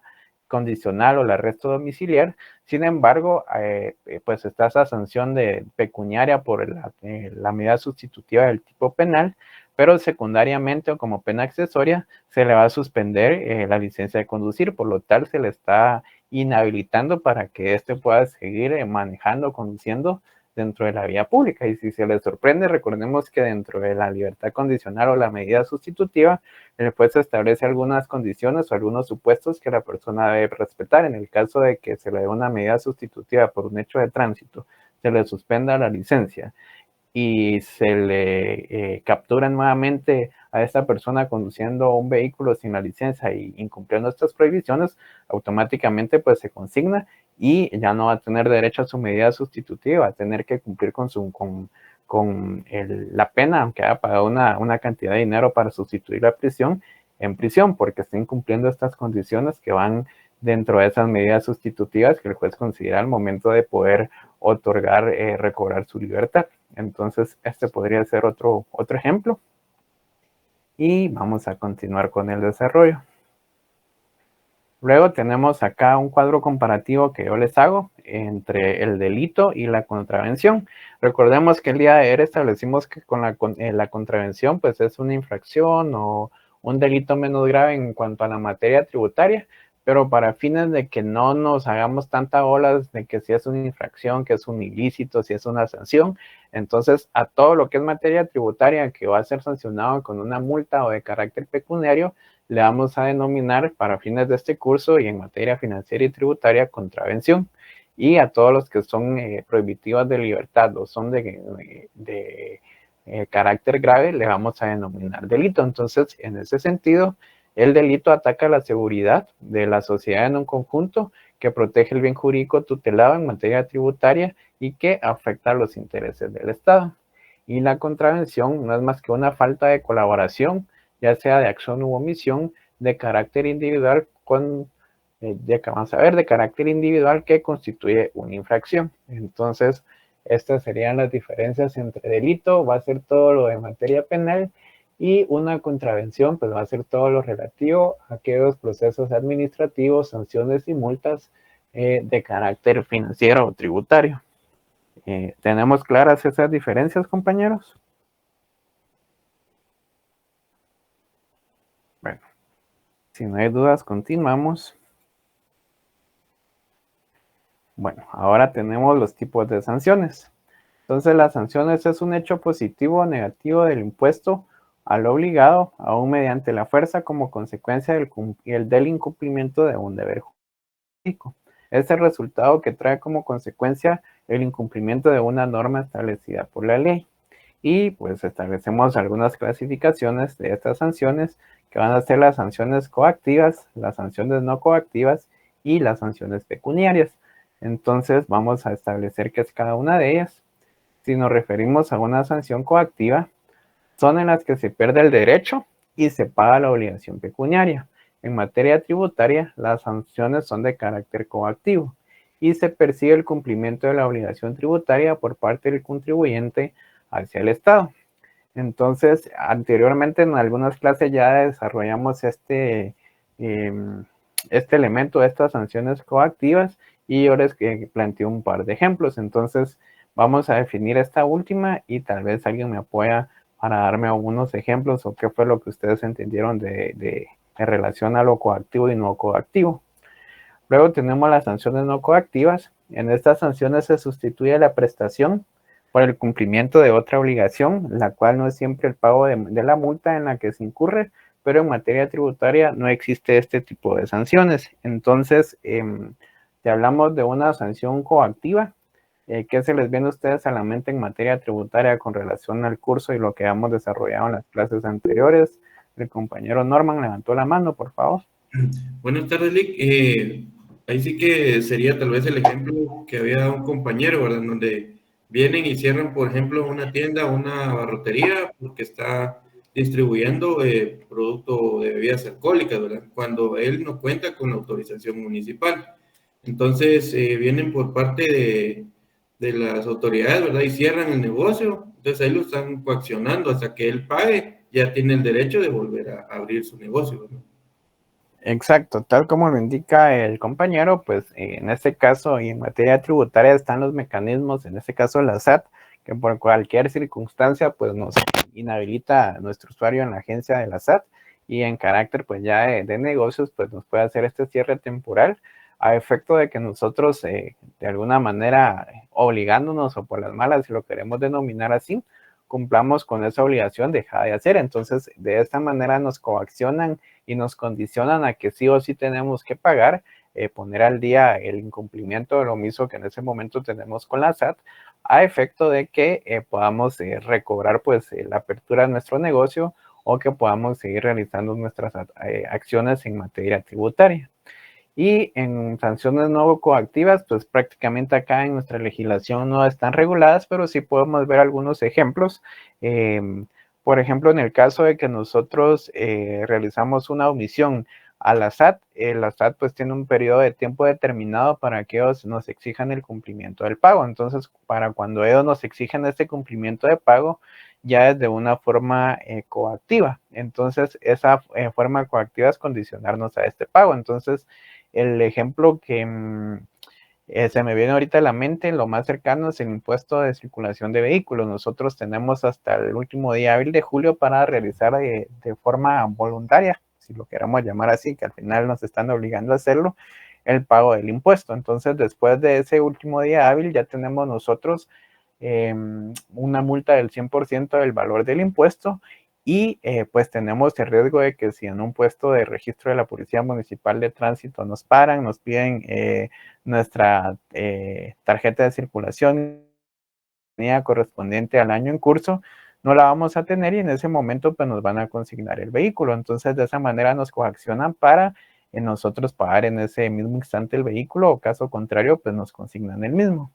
condicional o el arresto domiciliar. Sin embargo, pues está esa sanción pecuniaria por la medida sustitutiva del tipo penal, pero secundariamente o como pena accesoria se le va a suspender la licencia de conducir, por lo tal se le está inhabilitando para que éste pueda seguir manejando, conduciendo dentro de la vía pública. Y si se le sorprende, recordemos que dentro de la libertad condicional o la medida sustitutiva, el juez establece algunas condiciones o algunos supuestos que la persona debe respetar. En el caso de que se le dé una medida sustitutiva por un hecho de tránsito, se le suspenda la licencia y se le captura nuevamente a esta persona conduciendo un vehículo sin la licencia y incumpliendo estas prohibiciones, automáticamente pues se consigna y ya no va a tener derecho a su medida sustitutiva, va a tener que cumplir con la pena, aunque haya pagado una cantidad de dinero para sustituir la prisión en prisión, porque está incumpliendo estas condiciones que van dentro de esas medidas sustitutivas que el juez considera al momento de poder otorgar, recobrar su libertad. Entonces, este podría ser otro ejemplo. Y vamos a continuar con el desarrollo. Luego tenemos acá un cuadro comparativo que yo les hago entre el delito y la contravención. Recordemos que el día de ayer establecimos que con la contravención pues es una infracción o un delito menos grave en cuanto a la materia tributaria, pero para fines de que no nos hagamos tanta olas de que si es una infracción, que es un ilícito, si es una sanción, entonces a todo lo que es materia tributaria que va a ser sancionado con una multa o de carácter pecuniario, le vamos a denominar para fines de este curso y en materia financiera y tributaria contravención. Y a todos los que son prohibitivas de libertad o son de carácter grave, le vamos a denominar delito. Entonces, en ese sentido, el delito ataca la seguridad de la sociedad en un conjunto que protege el bien jurídico tutelado en materia tributaria y que afecta a los intereses del Estado. Y la contravención no es más que una falta de colaboración, ya sea de acción u omisión, de carácter individual de carácter individual que constituye una infracción. Entonces, estas serían las diferencias entre delito, va a ser todo lo de materia penal, y una contravención, pues va a ser todo lo relativo a aquellos procesos administrativos, sanciones y multas de carácter financiero o tributario. ¿Tenemos claras esas diferencias, compañeros? Bueno, si no hay dudas, continuamos. Bueno, ahora tenemos los tipos de sanciones. Entonces, las sanciones es un hecho positivo o negativo del impuesto al obligado, aún mediante la fuerza como consecuencia del incumplimiento de un deber jurídico. Es el resultado que trae como consecuencia el incumplimiento de una norma establecida por la ley. Y pues establecemos algunas clasificaciones de estas sanciones, que van a ser las sanciones coactivas, las sanciones no coactivas y las sanciones pecuniarias. Entonces vamos a establecer qué es cada una de ellas. Si nos referimos a una sanción coactiva, son en las que se pierde el derecho y se paga la obligación pecuniaria. En materia tributaria, las sanciones son de carácter coactivo y se persigue el cumplimiento de la obligación tributaria por parte del contribuyente hacia el Estado. Entonces, anteriormente en algunas clases ya desarrollamos este elemento de estas sanciones coactivas y yo les planteo un par de ejemplos. Entonces, vamos a definir esta última y tal vez alguien me apoya para darme algunos ejemplos o qué fue lo que ustedes entendieron en relación a lo coactivo y no coactivo. Luego tenemos las sanciones no coactivas. En estas sanciones se sustituye la prestación por el cumplimiento de otra obligación, la cual no es siempre el pago de la multa en la que se incurre, pero en materia tributaria no existe este tipo de sanciones. Entonces, si hablamos de una sanción coactiva, ¿qué se les viene a ustedes a la mente en materia tributaria con relación al curso y lo que hemos desarrollado en las clases anteriores? El compañero Norman levantó la mano, por favor. Buenas tardes, Lick. Ahí sí que sería tal vez el ejemplo que había dado un compañero, ¿verdad? Donde vienen y cierran, por ejemplo, una tienda, una barrotería, porque está distribuyendo producto de bebidas alcohólicas, ¿verdad? Cuando él no cuenta con la autorización municipal. Entonces, vienen por parte de las autoridades, ¿verdad? Y cierran el negocio. Entonces, ahí lo están coaccionando hasta que él pague, ya tiene el derecho de volver a abrir su negocio, ¿verdad? Exacto, tal como lo indica el compañero, pues en este caso y en materia tributaria están los mecanismos, en este caso la SAT, que por cualquier circunstancia pues nos inhabilita a nuestro usuario en la agencia de la SAT y en carácter pues ya de negocios pues nos puede hacer este cierre temporal a efecto de que nosotros de alguna manera obligándonos o por las malas, si lo queremos denominar así, cumplamos con esa obligación dejada de hacer. Entonces de esta manera nos coaccionan y nos condicionan a que sí o sí tenemos que pagar, poner al día el incumplimiento del omiso que en ese momento tenemos con la SAT, a efecto de que podamos recobrar pues la apertura de nuestro negocio o que podamos seguir realizando nuestras acciones en materia tributaria. Y en sanciones no coactivas, pues prácticamente acá en nuestra legislación no están reguladas, pero sí podemos ver algunos ejemplos. Por ejemplo, en el caso de que nosotros realizamos una omisión a la SAT pues tiene un periodo de tiempo determinado para que ellos nos exijan el cumplimiento del pago. Entonces, para cuando ellos nos exigen este cumplimiento de pago, ya es de una forma coactiva. Entonces, esa forma coactiva es condicionarnos a este pago. Entonces, el ejemplo que se me viene ahorita a la mente, lo más cercano es el impuesto de circulación de vehículos. Nosotros tenemos hasta el último día hábil de julio para realizar de forma voluntaria, si lo queramos llamar así, que al final nos están obligando a hacerlo, el pago del impuesto. Entonces, después de ese último día hábil, ya tenemos nosotros una multa del 100% del valor del impuesto y pues tenemos el riesgo de que si en un puesto de registro de la Policía Municipal de Tránsito nos paran, nos piden nuestra tarjeta de circulación correspondiente al año en curso, no la vamos a tener y en ese momento pues nos van a consignar el vehículo. Entonces de esa manera nos coaccionan para nosotros pagar en ese mismo instante el vehículo o caso contrario pues nos consignan el mismo.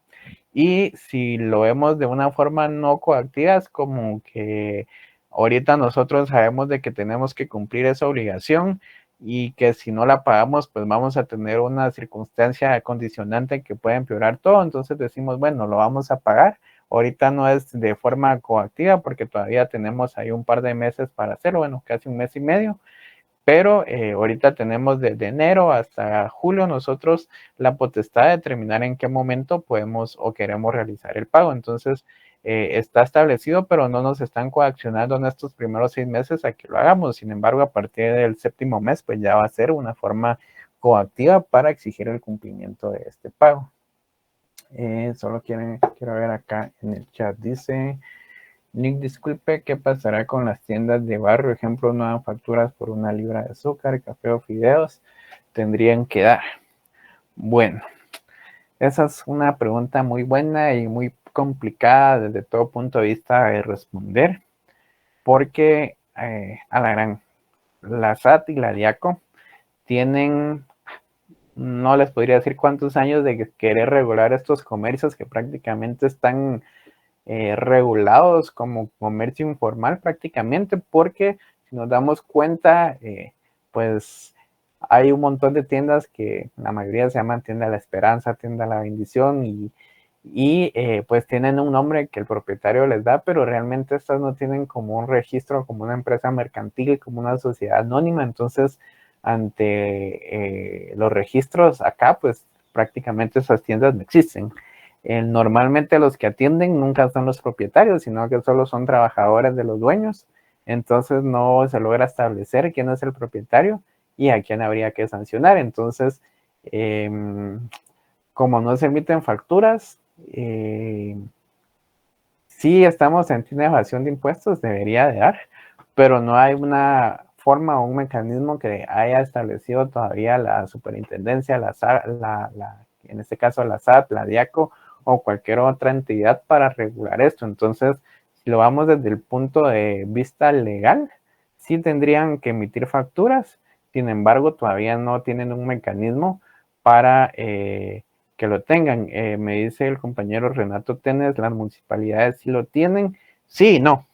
Y si lo vemos de una forma no coactiva, es como que ahorita nosotros sabemos de que tenemos que cumplir esa obligación y que si no la pagamos, pues vamos a tener una circunstancia condicionante que puede empeorar todo. Entonces decimos, bueno, lo vamos a pagar. Ahorita no es de forma coactiva porque todavía tenemos ahí un par de meses para hacerlo, bueno, casi un mes y medio. Pero ahorita tenemos desde enero hasta julio nosotros la potestad de determinar en qué momento podemos o queremos realizar el pago. Entonces, está establecido, pero no nos están coaccionando en estos primeros 6 meses a que lo hagamos. Sin embargo, a partir del 7º mes, pues ya va a ser una forma coactiva para exigir el cumplimiento de este pago. Solo quiero ver acá en el chat, dice... Nick, disculpe, ¿qué pasará con las tiendas de barrio? Ejemplo, no dan facturas por 1 libra de azúcar, café o fideos. Tendrían que dar. Bueno, esa es una pregunta muy buena y muy complicada desde todo punto de vista de responder, porque la SAT y la DIACO tienen, no les podría decir cuántos años de querer regular estos comercios que prácticamente están regulados como comercio informal prácticamente, porque si nos damos cuenta, pues hay un montón de tiendas que la mayoría se llaman tienda de la esperanza, tienda de la bendición y pues tienen un nombre que el propietario les da, pero realmente estas no tienen como un registro, como una empresa mercantil, como una sociedad anónima. Entonces ante los registros acá pues prácticamente esas tiendas no existen. Normalmente los que atienden nunca son los propietarios, sino que solo son trabajadores de los dueños. Entonces no se logra establecer quién es el propietario y a quién habría que sancionar. Entonces, como no se emiten facturas, sí estamos en evasión de impuestos, debería de dar, pero no hay una forma o un mecanismo que haya establecido todavía la superintendencia, en este caso la SAT, la DIACO o cualquier otra entidad para regular esto. Entonces, si lo vamos desde el punto de vista legal, sí tendrían que emitir facturas, sin embargo, todavía no tienen un mecanismo para que lo tengan. Me dice el compañero Renato Tenes, las municipalidades sí lo tienen. Sí, no,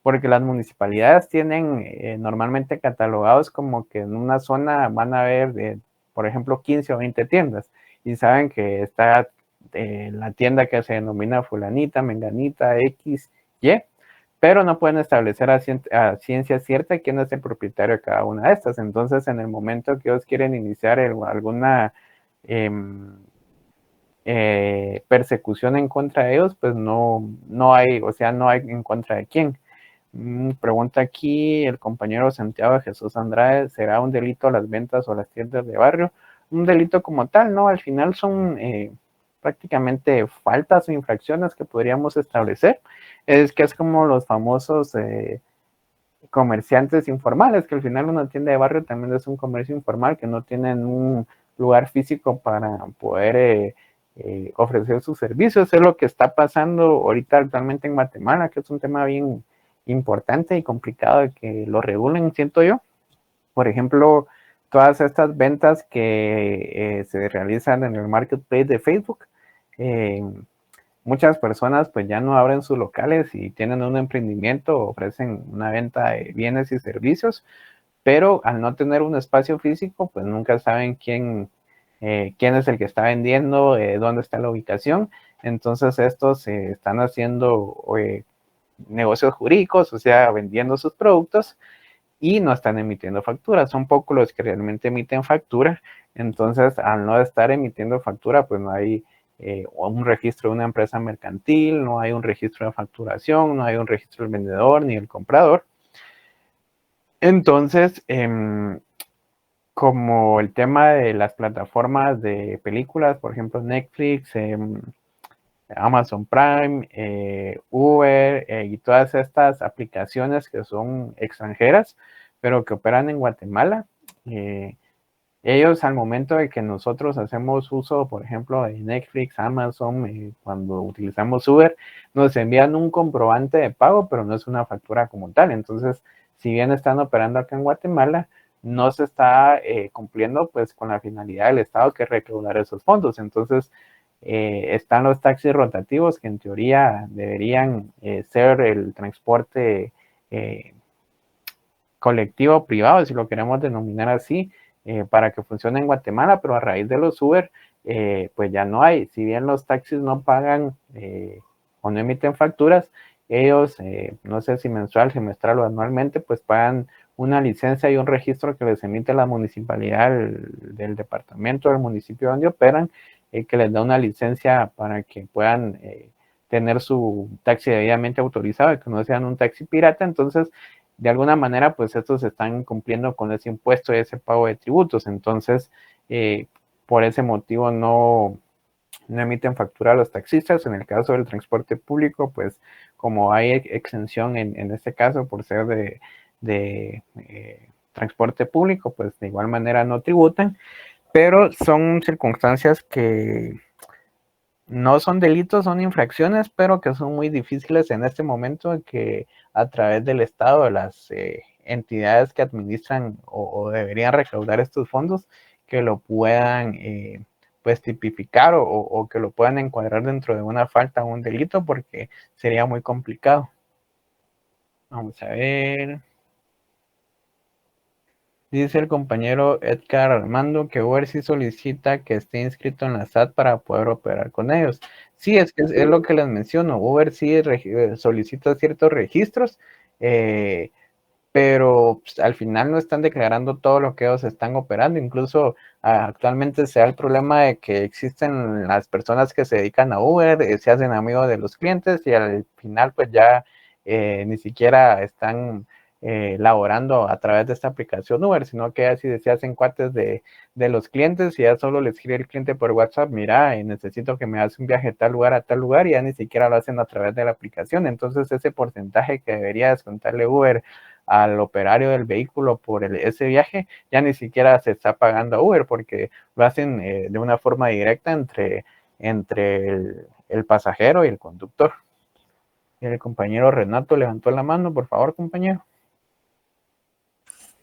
porque las municipalidades tienen normalmente catalogados como que en una zona van a haber, por ejemplo, 15 o 20 tiendas y saben que está la tienda que se denomina fulanita, menganita, X, Y, pero no pueden establecer a ciencia cierta quién es el propietario de cada una de estas. Entonces, en el momento que ellos quieren iniciar alguna persecución en contra de ellos, pues no hay, o sea, no hay en contra de quién. Pregunta aquí el compañero Santiago Jesús Andrade, ¿será un delito las ventas o las tiendas de barrio? Un delito como tal, ¿no? Al final son prácticamente faltas o infracciones que podríamos establecer. Es que es como los famosos comerciantes informales, que al final una tienda de barrio también es un comercio informal, que no tienen un lugar físico para poder ofrecer sus servicios. Es lo que está pasando ahorita actualmente en Guatemala, que es un tema bien importante y complicado de que lo regulen, siento yo. Por ejemplo, todas estas ventas que se realizan en el marketplace de Facebook, muchas personas pues ya no abren sus locales y tienen un emprendimiento, ofrecen una venta de bienes y servicios, pero al no tener un espacio físico, pues nunca saben quién es el que está vendiendo, dónde está la ubicación. Entonces estos están haciendo negocios jurídicos, o sea, vendiendo sus productos y no están emitiendo facturas. Son pocos los que realmente emiten factura. Entonces, al no estar emitiendo factura, pues no hay un registro de una empresa mercantil, no hay un registro de facturación, no hay un registro del vendedor ni el comprador. Entonces, como el tema de las plataformas de películas, por ejemplo, Netflix, Amazon Prime, Uber y todas estas aplicaciones que son extranjeras, pero que operan en Guatemala. Ellos al momento de que nosotros hacemos uso, por ejemplo, de Netflix, Amazon, cuando utilizamos Uber, nos envían un comprobante de pago, pero no es una factura como tal. Entonces, si bien están operando acá en Guatemala, no se está cumpliendo pues con la finalidad del Estado, que es recaudar esos fondos. Entonces, están los taxis rotativos, que en teoría deberían ser el transporte colectivo privado, si lo queremos denominar así, para que funcione en Guatemala, pero a raíz de los Uber, pues ya no hay. Si bien los taxis no pagan o no emiten facturas, ellos, no sé si mensual, semestral o anualmente, pues pagan una licencia y un registro que les emite la municipalidad del departamento, del municipio donde operan, que les da una licencia para que puedan tener su taxi debidamente autorizado y que no sean un taxi pirata. Entonces, de alguna manera, pues estos están cumpliendo con ese impuesto y ese pago de tributos. Entonces, por ese motivo no emiten factura a los taxistas. En el caso del transporte público, pues como hay exención en este caso por ser de transporte público, pues de igual manera no tributan, pero son circunstancias que no son delitos, son infracciones, pero que son muy difíciles en este momento, que a través del Estado, de las entidades que administran o deberían recaudar estos fondos, que lo puedan pues tipificar o que lo puedan encuadrar dentro de una falta o un delito, porque sería muy complicado. Vamos a ver. Dice el compañero Edgar Armando que Uber sí solicita que esté inscrito en la SAT para poder operar con ellos. Sí, es que es lo que les menciono. Uber sí solicita ciertos registros, pero pues, al final no están declarando todo lo que ellos están operando. Incluso actualmente se da el problema de que existen las personas que se dedican a Uber, se hacen amigos de los clientes y al final pues ya ni siquiera están laborando a través de esta aplicación Uber, sino que así se hacen cuates de los clientes y ya solo les escribe el cliente por WhatsApp, mira, necesito que me hagas un viaje de tal lugar a tal lugar, y ya ni siquiera lo hacen a través de la aplicación. Entonces ese porcentaje que debería descontarle Uber al operario del vehículo por ese viaje, ya ni siquiera se está pagando a Uber, porque lo hacen de una forma directa entre el pasajero y el conductor. El compañero Renato levantó la mano, por favor, compañero.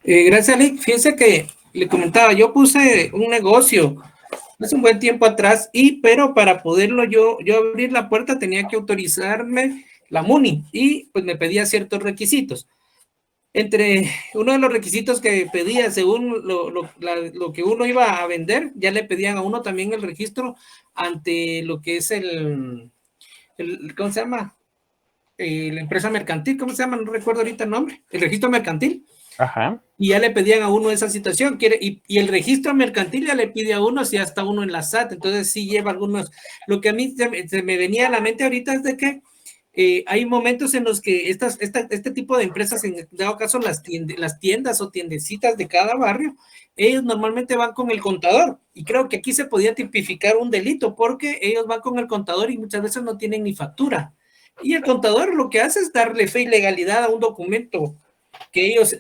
Gracias, Lick. Fíjense que le comentaba, yo puse un negocio hace un buen tiempo atrás, pero para poderlo yo abrir la puerta tenía que autorizarme la MUNI y pues me pedía ciertos requisitos. Entre uno de los requisitos que pedía, según lo que uno iba a vender, ya le pedían a uno también el registro ante lo que es ¿cómo se llama? La empresa mercantil, ¿cómo se llama? No recuerdo ahorita el nombre, el registro mercantil. Ajá. Y ya le pedían a uno esa situación, y el registro mercantil ya le pide a uno si ya está uno en la SAT, entonces sí lleva algunos. Lo que a mí se me venía a la mente ahorita es de que hay momentos en los que este tipo de empresas, en dado caso las tiendas o tiendecitas de cada barrio, ellos normalmente van con el contador, y creo que aquí se podía tipificar un delito, porque ellos van con el contador y muchas veces no tienen ni factura, y el contador lo que hace es darle fe y legalidad a un documento que ellos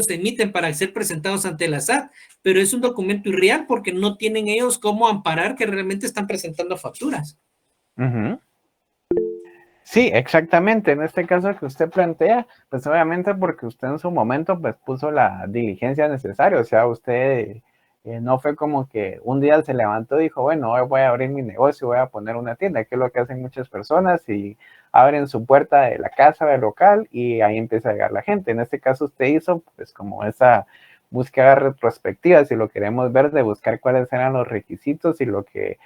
emiten para ser presentados ante la SAT, pero es un documento irreal porque no tienen ellos cómo amparar que realmente están presentando facturas. Uh-huh. Sí, exactamente. En este caso que usted plantea, pues obviamente porque usted en su momento pues puso la diligencia necesaria, o sea, usted no fue como que un día se levantó y dijo, bueno, hoy voy a abrir mi negocio, voy a poner una tienda, que es lo que hacen muchas personas, y abren su puerta de la casa, del local, y ahí empieza a llegar la gente. En este caso usted hizo pues como esa búsqueda retrospectiva, si lo queremos ver, de buscar cuáles eran los requisitos y lo que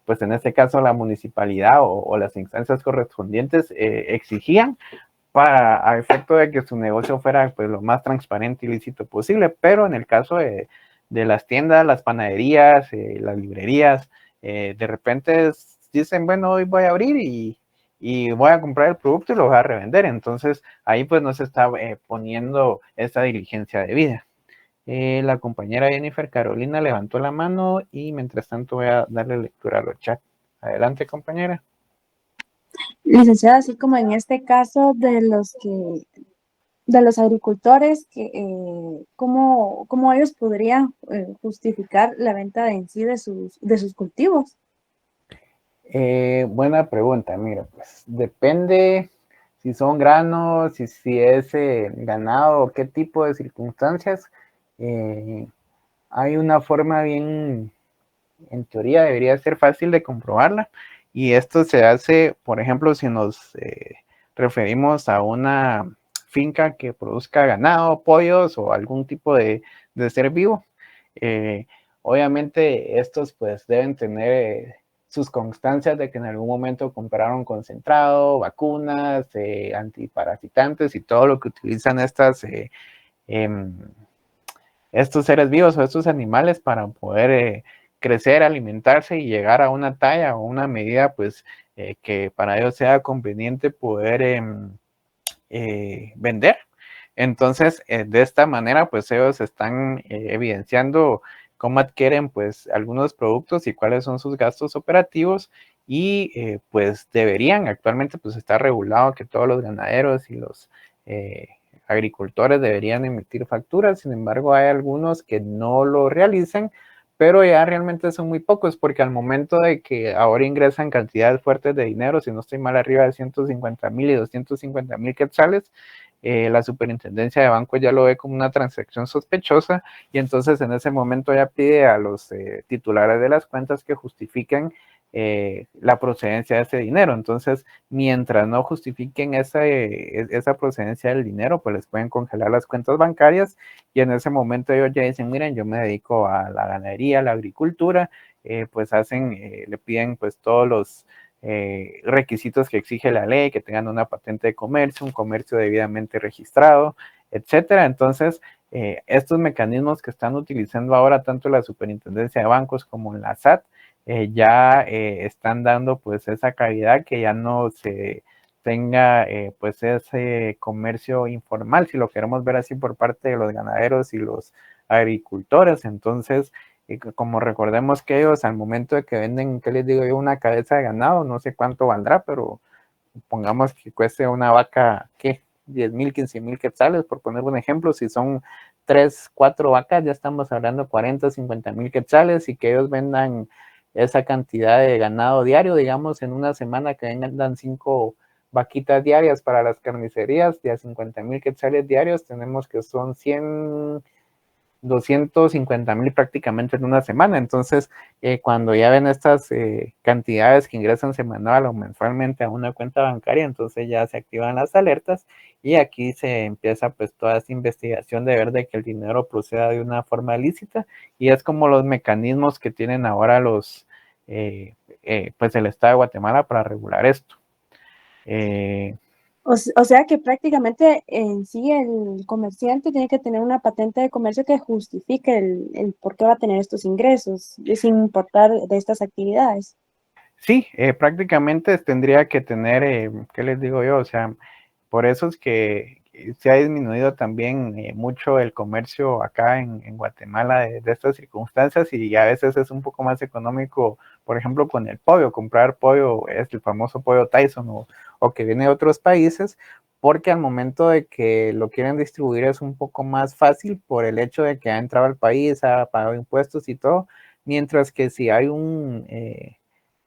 pues en este caso la municipalidad o las instancias correspondientes exigían para a efecto de que su negocio fuera pues lo más transparente y lícito posible. Pero en el caso de las tiendas, las panaderías, las librerías, de repente dicen, bueno, hoy voy a abrir y voy a comprar el producto y lo voy a revender. Entonces ahí pues no se está poniendo esa diligencia debida. La compañera Jennifer Carolina levantó la mano y mientras tanto voy a darle lectura a los chats. Adelante, compañera. Licenciada, así como en este caso de los agricultores, ¿cómo ellos podrían justificar la venta en sí de sus cultivos? Buena pregunta. Mira, pues depende si son granos, si es ganado, qué tipo de circunstancias. Hay una forma bien, en teoría debería ser fácil de comprobarla, y esto se hace, por ejemplo, si nos referimos a una finca que produzca ganado, pollos o algún tipo de ser vivo. Obviamente estos pues deben tener sus constancias de que en algún momento compraron concentrado, vacunas, antiparasitantes y todo lo que utilizan estos seres vivos o estos animales para poder crecer, alimentarse y llegar a una talla o una medida pues que para ellos sea conveniente poder vender. Entonces de esta manera pues ellos están evidenciando cómo adquieren pues algunos productos y cuáles son sus gastos operativos, y pues deberían, actualmente pues está regulado que todos los ganaderos y los agricultores deberían emitir facturas. Sin embargo hay algunos que no lo realizan, pero ya realmente son muy pocos, porque al momento de que ahora ingresan cantidades fuertes de dinero, si no estoy mal, arriba de 150,000 y 250,000 quetzales, la superintendencia de bancos ya lo ve como una transacción sospechosa, y entonces en ese momento ya pide a los titulares de las cuentas que justifiquen la procedencia de ese dinero. Entonces, mientras no justifiquen esa procedencia del dinero, pues les pueden congelar las cuentas bancarias, y en ese momento ellos ya dicen, miren, yo me dedico a la ganadería, a la agricultura, pues le piden pues todos los requisitos que exige la ley, que tengan una patente de comercio, un comercio debidamente registrado, etcétera. Entonces, estos mecanismos que están utilizando ahora tanto la Superintendencia de Bancos como la SAT ya están dando pues esa cavidad que ya no se tenga pues ese comercio informal, si lo queremos ver así, por parte de los ganaderos y los agricultores. Entonces, como recordemos que ellos al momento de que venden, ¿qué les digo yo? Una cabeza de ganado, no sé cuánto valdrá, pero pongamos que cueste una vaca, ¿qué? 10,000, 15,000 quetzales, por poner un ejemplo. Si son 3, 4 vacas, ya estamos hablando 40, 50,000 quetzales, y que ellos vendan esa cantidad de ganado diario, digamos, en una semana que vendan 5 vaquitas diarias para las carnicerías, de a 50,000 quetzales diarios, tenemos que son 100, 250,000 prácticamente en una semana. Entonces, cuando ya ven estas cantidades que ingresan semanal o mensualmente a una cuenta bancaria, entonces ya se activan las alertas, y aquí se empieza pues toda esta investigación de ver de que el dinero proceda de una forma lícita, y es como los mecanismos que tienen ahora los pues el Estado de Guatemala para regular esto. O sea que prácticamente en sí el comerciante tiene que tener una patente de comercio que justifique el por qué va a tener estos ingresos, sin importar de estas actividades. Sí, prácticamente tendría que tener, ¿qué les digo yo? O sea, por eso es que se ha disminuido también mucho el comercio acá en Guatemala de estas circunstancias, y a veces es un poco más económico, por ejemplo, con el pollo, comprar pollo, es el famoso pollo Tyson o que viene de otros países, porque al momento de que lo quieren distribuir es un poco más fácil por el hecho de que ha entrado al país, ha pagado impuestos y todo, mientras que si hay un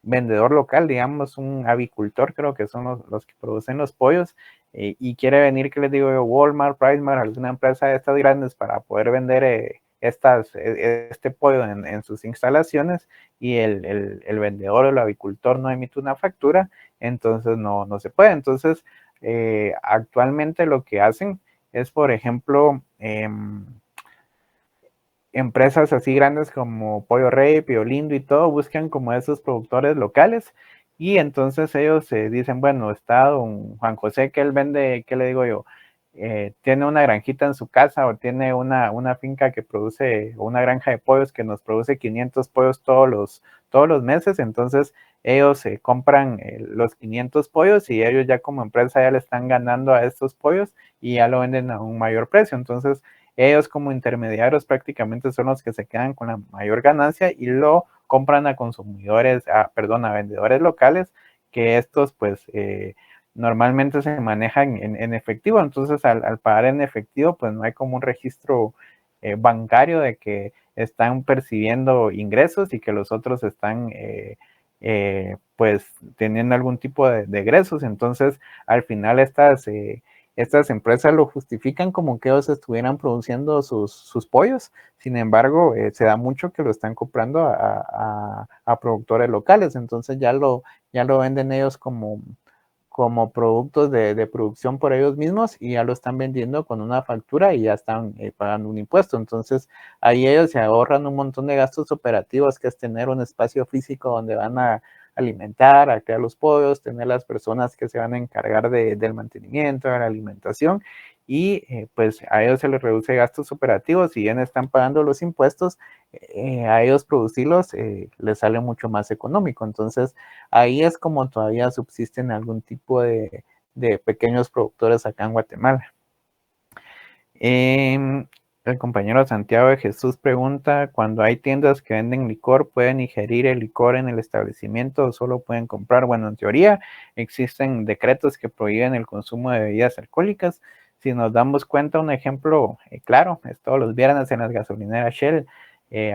vendedor local, digamos, un avicultor, creo que son los que producen los pollos, y quiere venir, que les digo yo, Walmart, PriceMart, alguna empresa de estas grandes para poder vender este pollo en sus instalaciones, y el vendedor o el avicultor no emite una factura, entonces no se puede. Entonces, actualmente lo que hacen es, por ejemplo, empresas así grandes como Pollo Rey, Pio Lindo y todo, buscan como esos productores locales, y entonces ellos dicen, bueno, está don Juan José, que él vende, ¿qué le digo yo? Tiene una granjita en su casa, o tiene una finca que produce, una granja de pollos que nos produce 500 pollos todos los meses. Entonces ellos compran los 500 pollos, y ellos ya como empresa ya le están ganando a estos pollos, y ya lo venden a un mayor precio. Entonces ellos como intermediarios prácticamente son los que se quedan con la mayor ganancia, y lo compran a consumidores, a vendedores locales, que estos pues normalmente se manejan en efectivo. Entonces al pagar en efectivo pues no hay como un registro bancario de que están percibiendo ingresos y que los otros están pues teniendo algún tipo de egresos. Entonces al final estas empresas lo justifican como que ellos estuvieran produciendo sus pollos. Sin embargo, se da mucho que lo están comprando a productores locales. Entonces ya lo venden ellos como productos de producción por ellos mismos, y ya lo están vendiendo con una factura, y ya están pagando un impuesto. Entonces ahí ellos se ahorran un montón de gastos operativos, que es tener un espacio físico donde van a alimentar, a crear los pollos, tener las personas que se van a encargar del mantenimiento, de la alimentación, y pues a ellos se les reduce gastos operativos, y bien están pagando los impuestos, a ellos producirlos les sale mucho más económico. Entonces ahí es como todavía subsisten algún tipo de pequeños productores acá en Guatemala. El compañero Santiago de Jesús pregunta, cuando hay tiendas que venden licor, ¿pueden ingerir el licor en el establecimiento o solo pueden comprar? Bueno, en teoría existen decretos que prohíben el consumo de bebidas alcohólicas. Si nos damos cuenta, un ejemplo claro, es todos los viernes en las gasolineras Shell,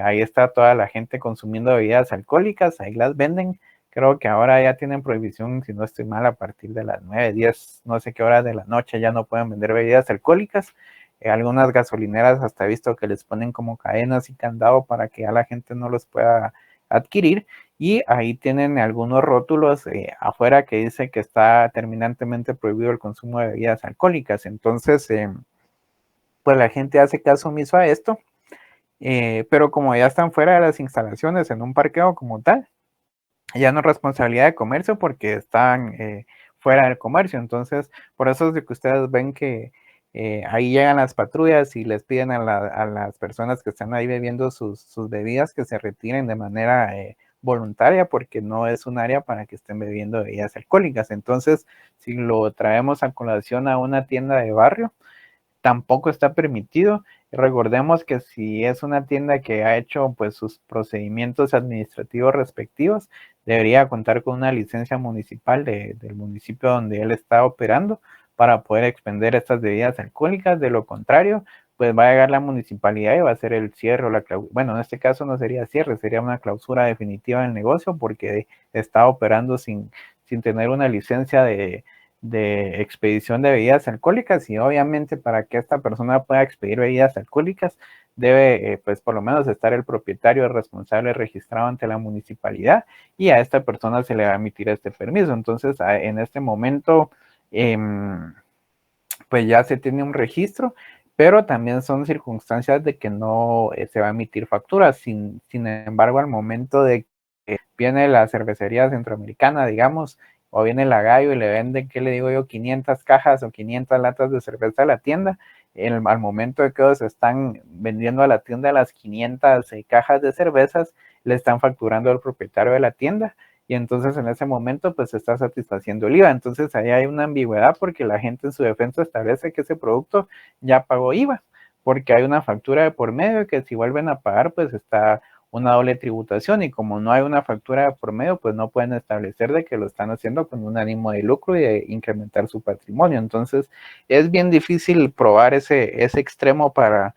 ahí está toda la gente consumiendo bebidas alcohólicas, ahí las venden. Creo que ahora ya tienen prohibición, si no estoy mal, a partir de las 9, 10, no sé qué horas de la noche ya no pueden vender bebidas alcohólicas. Algunas gasolineras hasta he visto que les ponen como cadenas y candado para que a la gente no los pueda adquirir, y ahí tienen algunos rótulos afuera que dice que está terminantemente prohibido el consumo de bebidas alcohólicas. Entonces pues la gente hace caso omiso a esto, pero como ya están fuera de las instalaciones en un parqueo como tal, ya no es responsabilidad de comercio porque están fuera del comercio. Entonces por eso es de que ustedes ven que ahí llegan las patrullas y les piden a las personas que están ahí bebiendo sus bebidas que se retiren de manera voluntaria porque no es un área para que estén bebiendo bebidas alcohólicas. Entonces, si lo traemos a colación a una tienda de barrio, tampoco está permitido. Recordemos que si es una tienda que ha hecho pues sus procedimientos administrativos respectivos, debería contar con una licencia municipal del municipio donde él está operando para poder expender estas bebidas alcohólicas. De lo contrario, pues va a llegar la municipalidad y va a hacer el cierre o la clausura. Bueno, en este caso no sería cierre, sería una clausura definitiva del negocio porque está operando sin tener una licencia de expedición de bebidas alcohólicas, y obviamente para que esta persona pueda expedir bebidas alcohólicas debe pues por lo menos estar el propietario responsable registrado ante la municipalidad, y a esta persona se le va a emitir este permiso. Entonces en este momento pues ya se tiene un registro, pero también son circunstancias de que no se va a emitir factura. Sin embargo, al momento de que viene la cervecería centroamericana, digamos, o viene la Gallo y le venden, ¿qué le digo yo?, 500 cajas o 500 latas de cerveza a la tienda. Al momento de que ellos están vendiendo a la tienda las 500 cajas de cervezas, le están facturando al propietario de la tienda, y entonces en ese momento pues se está satisfaciendo el IVA. Entonces ahí hay una ambigüedad porque la gente en su defensa establece que ese producto ya pagó IVA, porque hay una factura de por medio que si vuelven a pagar pues está una doble tributación, y como no hay una factura de por medio, pues no pueden establecer de que lo están haciendo con un ánimo de lucro y de incrementar su patrimonio. Entonces es bien difícil probar ese extremo para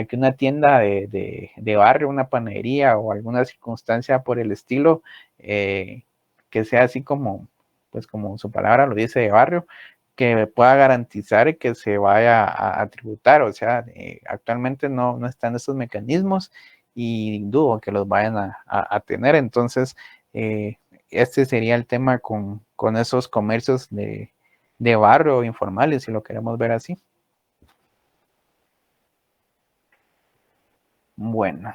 que una tienda de barrio, una panadería o alguna circunstancia por el estilo, que sea así como, pues como su palabra lo dice, de barrio, que pueda garantizar que se vaya a tributar. O sea, actualmente no están estos mecanismos y dudo que los vayan a tener. Entonces, este sería el tema con esos comercios de barrio informales, si lo queremos ver así. Bueno,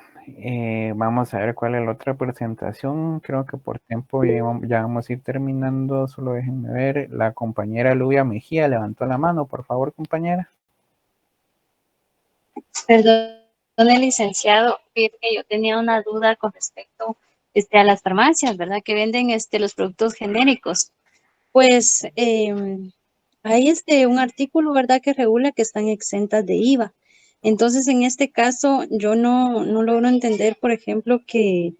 vamos a ver cuál es la otra presentación. Creo que por tiempo ya vamos a ir terminando. Solo déjenme ver. La compañera Luvia Mejía levantó la mano. Por favor, compañera. Perdón, licenciado, que yo tenía una duda con respecto a las farmacias, ¿verdad? Que venden los productos genéricos. Pues hay un artículo, ¿verdad?, que regula que están exentas de IVA. Entonces, en este caso, yo no logro entender, por ejemplo, que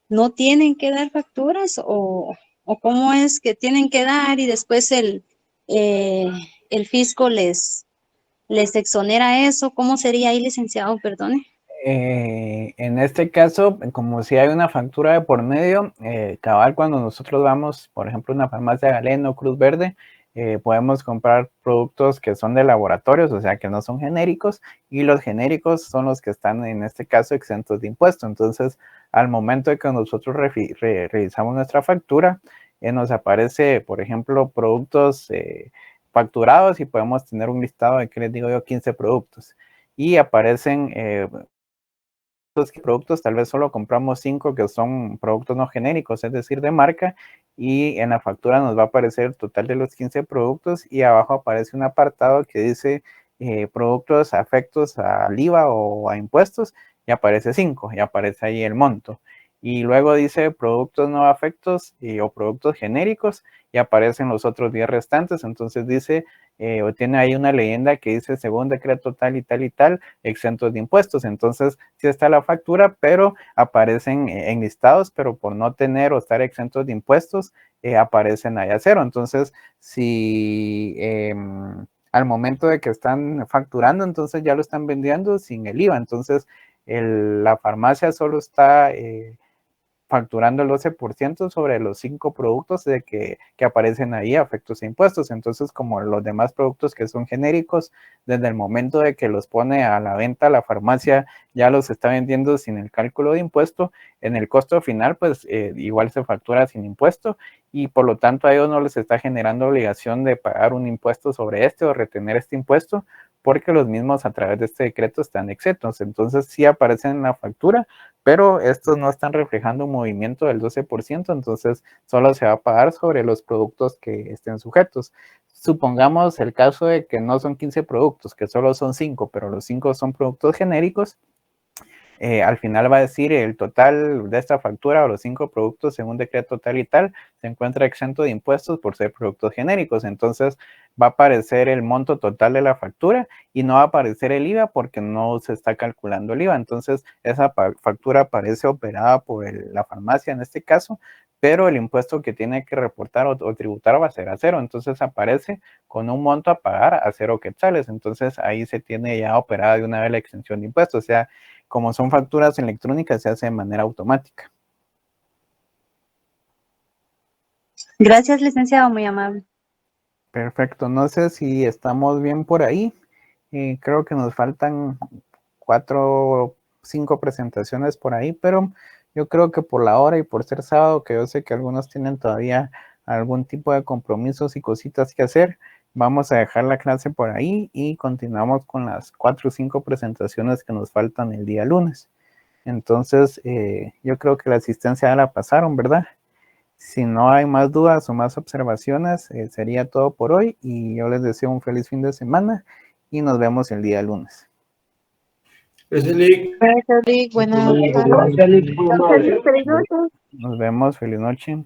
no tienen que dar facturas o cómo es que tienen que dar y después el fisco les exonera eso. ¿Cómo sería ahí, licenciado? Perdone. En este caso, como si hay una factura de por medio, cabal, cuando nosotros vamos, por ejemplo, a una farmacia Galeno o Cruz Verde, podemos comprar productos que son de laboratorios, o sea, que no son genéricos, y los genéricos son los que están, en este caso, exentos de impuesto. Entonces, al momento de que nosotros revisamos nuestra factura, nos aparece, por ejemplo, productos facturados, y podemos tener un listado de, ¿qué les digo yo?, 15 productos. Y aparecen productos, tal vez solo compramos 5 que son productos no genéricos, es decir, de marca, y en la factura nos va a aparecer el total de los 15 productos, y abajo aparece un apartado que dice productos afectos al IVA o a impuestos, y aparece 5, y aparece ahí el monto. Y luego dice productos no afectos o productos genéricos, y aparecen los otros 10 restantes. Entonces dice, o tiene ahí una leyenda que dice según decreto tal y tal y tal, exentos de impuestos. Entonces sí está la factura, pero aparecen enlistados, pero por no tener o estar exentos de impuestos, aparecen ahí a cero. Entonces, si al momento de que están facturando, entonces ya lo están vendiendo sin el IVA. Entonces, la farmacia solo está facturando el 12% sobre los 5 productos que aparecen ahí afectos a impuestos. Entonces, como los demás productos que son genéricos, desde el momento de que los pone a la venta, la farmacia ya los está vendiendo sin el cálculo de impuesto. En el costo final, pues igual se factura sin impuesto, y por lo tanto a ellos no les está generando obligación de pagar un impuesto sobre o retener este impuesto, porque los mismos a través de este decreto están exentos. Entonces sí aparecen en la factura, pero estos no están reflejando un movimiento del 12%, entonces solo se va a pagar sobre los productos que estén sujetos. Supongamos el caso de que no son 15 productos, que solo son 5, pero los 5 son productos genéricos. al final va a decir el total de esta factura o los 5 productos según decreto tal y tal se encuentra exento de impuestos por ser productos genéricos. Entonces va a aparecer el monto total de la factura y no va a aparecer el IVA porque no se está calculando el IVA. Entonces esa factura aparece operada por la farmacia en este caso, pero el impuesto que tiene que reportar o tributar va a ser a 0. Entonces aparece con un monto a pagar a 0 quetzales. Entonces ahí se tiene ya operada de una vez la exención de impuestos. O sea, como son facturas electrónicas, se hace de manera automática. Gracias, licenciado, muy amable. Perfecto, no sé si estamos bien por ahí. Creo que nos faltan 4 o 5 presentaciones por ahí, pero yo creo que por la hora y por ser sábado, que yo sé que algunos tienen todavía algún tipo de compromisos y cositas que hacer, vamos a dejar la clase por ahí y continuamos con las 4 o 5 presentaciones que nos faltan el día lunes. Entonces, yo creo que la asistencia ya la pasaron, ¿verdad? Si no hay más dudas o más observaciones, sería todo por hoy y yo les deseo un feliz fin de semana y nos vemos el día lunes. Gracias, Lick. Gracias, Lick. Buenas tardes. Gracias, Lick. Nos vemos, feliz noche.